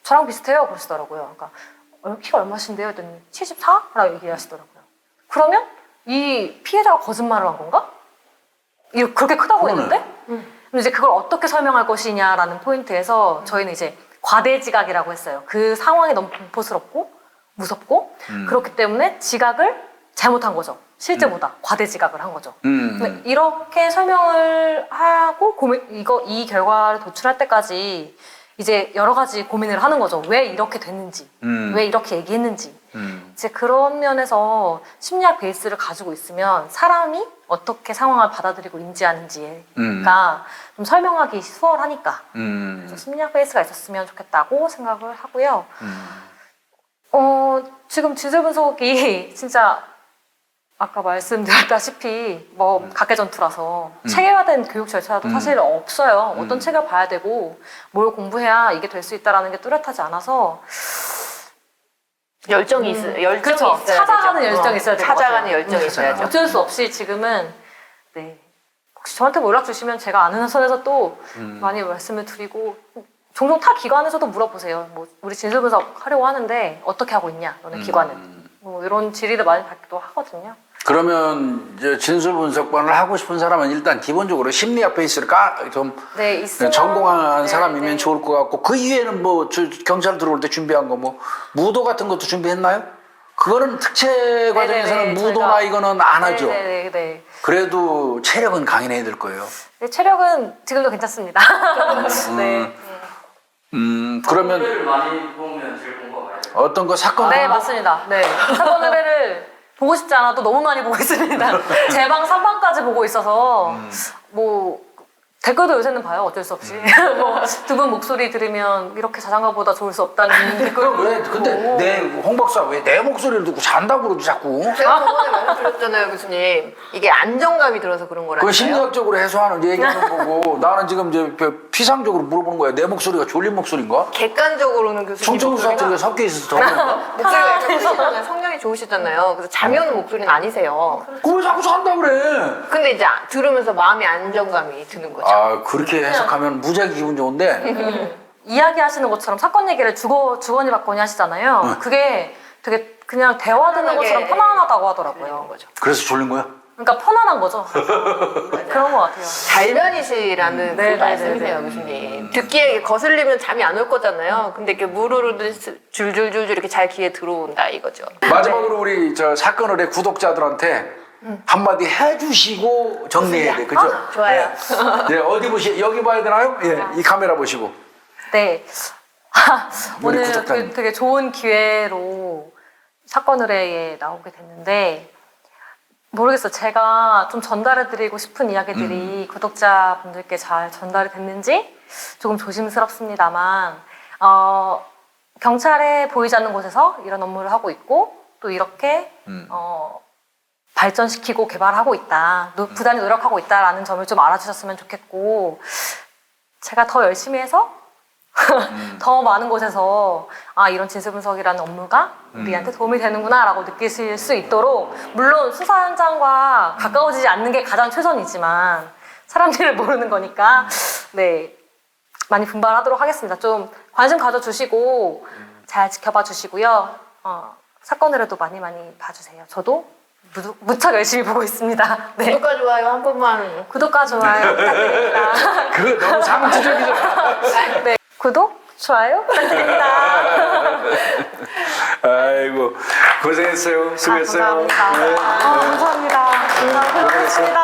저랑 비슷해요 그러시더라고요. 그러니까 키가 얼마신데요? 했더니 74라고 얘기하시더라고요. 그러면 이 피해자가 거짓말을 한 건가? 이거 그렇게 크다고 했는데? 근데 이제 그걸 어떻게 설명할 것이냐라는 포인트에서 저희는 이제 과대지각이라고 했어요. 그 상황이 너무 공포스럽고 무섭고 그렇기 때문에 지각을 잘못한 거죠. 실제보다 과대지각을 한 거죠. 근데 이렇게 설명을 하고 이 결과를 도출할 때까지 이제 여러 가지 고민을 하는 거죠. 왜 이렇게 됐는지, 왜 이렇게 얘기했는지. 이제 그런 면에서 심리학 베이스를 가지고 있으면 사람이 어떻게 상황을 받아들이고 인지하는지가 좀 설명하기 수월하니까 그래서 심리학 베이스가 있었으면 좋겠다고 생각을 하고요. 지금 진술 분석이 진짜 아까 말씀드렸다시피 뭐 각계전투라서 체계화된 교육 절차도 사실 없어요. 어떤 책을 봐야 되고 뭘 공부해야 이게 될 수 있다라는 게 뚜렷하지 않아서 열정이 있어야 그렇죠. 되죠. 찾아가는 열정이 있어야 될 것 같아요. 찾아가는 열정이 있어야죠. 어쩔 수 없이 지금은 혹시 저한테 연락 주시면 제가 아는 선에서 또 많이 말씀을 드리고 종종 타 기관에서도 물어보세요. 뭐 우리 진술 분석 하려고 하는데 어떻게 하고 있냐, 너네 기관은. 뭐 이런 질의를 많이 받기도 하거든요. 그러면 이제 진술 분석반을 하고 싶은 사람은 일단 기본적으로 심리학 베이스를 좀 네, 있으면 전공한 네, 사람이면 네. 좋을 것 같고 그 이외에는 뭐 경찰 들어올 때 준비한 거 뭐 무도 같은 것도 준비했나요? 그거는 특채 과정에서는 네네네, 무도나 저희가- 이거는 안 하죠. 네네네. 그래도 체력은 강인해야 될 거예요. 네, 체력은 지금도 괜찮습니다. 네. 그러면 를 많이 보면 제일 본 거 같아요. 어떤 거 사건 네, 맞습니다. 네. 사건 의뢰를 보고 싶지 않아도 너무 많이 보고 있습니다. 제 방 3방까지 보고 있어서, 뭐, 댓글도 요새는 봐요, 어쩔 수 없이. 뭐, 두 분 목소리 들으면 이렇게 자장가보다 좋을 수 없다는 댓글도 그럼 왜 근데 있고. 홍 박사 왜 내 목소리를 듣고 잔다고 그러지 자꾸? 제가 저번에 말씀드렸잖아요, 교수님. 이게 안정감이 들어서 그런 거라니까요. 그 심리학적으로 해소하는 얘기하는 거고 나는 지금 이제 피상적으로 물어보는 거야. 내 목소리가 졸린 목소리인가? 객관적으로는 교수님 충청도 사투리가 섞여 있어서 더 그런가? 목소리가 약간 크시잖아요. 성량이 좋으시잖아요. 그래서 잠이 오는 목소리는 아니세요. 그왜 자꾸 잔다 그래? 근데 이제 들으면서 마음의 안정감이 드는 거죠. 아 그렇게 해석하면 무지하게 기분 좋은데 이야기하시는 것처럼 사건 얘기를 주거니 받거니 하시잖아요. 그게 되게 그냥 대화 듣는 것처럼 편안하다고 하더라고요. 거죠. 그래서 졸린 거야? 그러니까 편안한 거죠. 그런 것 같아요. 달변이시라는 그 네, 말씀이세요, 네, 네. 교수님. 듣기에 거슬리면 잠이 안 올 거잖아요. 근데 이렇게 무르르 줄줄줄줄 이렇게 잘 귀에 들어온다 이거죠. 마지막으로 우리 저 사건 의뢰 구독자들한테 한마디 해주시고 정리해야 돼, 그죠? 좋아요. 네. 네, 어디 여기 봐야 되나요? 예, 이 카메라 보시고. 네. 우리 오늘 구독자님. 되게 좋은 기회로 사건 의뢰에 나오게 됐는데 모르겠어요. 제가 좀 전달해드리고 싶은 이야기들이 구독자분들께 잘 전달이 됐는지 조금 조심스럽습니다만 경찰에 보이지 않는 곳에서 이런 업무를 하고 있고 또 이렇게 발전시키고 개발하고 있다. 부단히 노력하고 있다라는 점을 좀 알아주셨으면 좋겠고 제가 더 열심히 해서 더 많은 곳에서 이런 진술 분석이라는 업무가 우리한테 도움이 되는구나라고 느끼실 수 있도록 물론 수사 현장과 가까워지지 않는 게 가장 최선이지만 사람들을 모르는 거니까 네 많이 분발하도록 하겠습니다. 좀 관심 가져주시고 잘 지켜봐 주시고요. 사건 의뢰도 많이 봐주세요. 저도 무척 열심히 보고 있습니다. 네. 구독과 좋아요 한 번만. 구독과 좋아요 부탁드립니다. 그거 너무 상투적이죠. 네. 구독, 좋아요 부탁드립니다. 아이고 고생했어요. 수고했어요. 감사합니다. 네. 감사합니다. 감사합니다. 고생하셨습니다.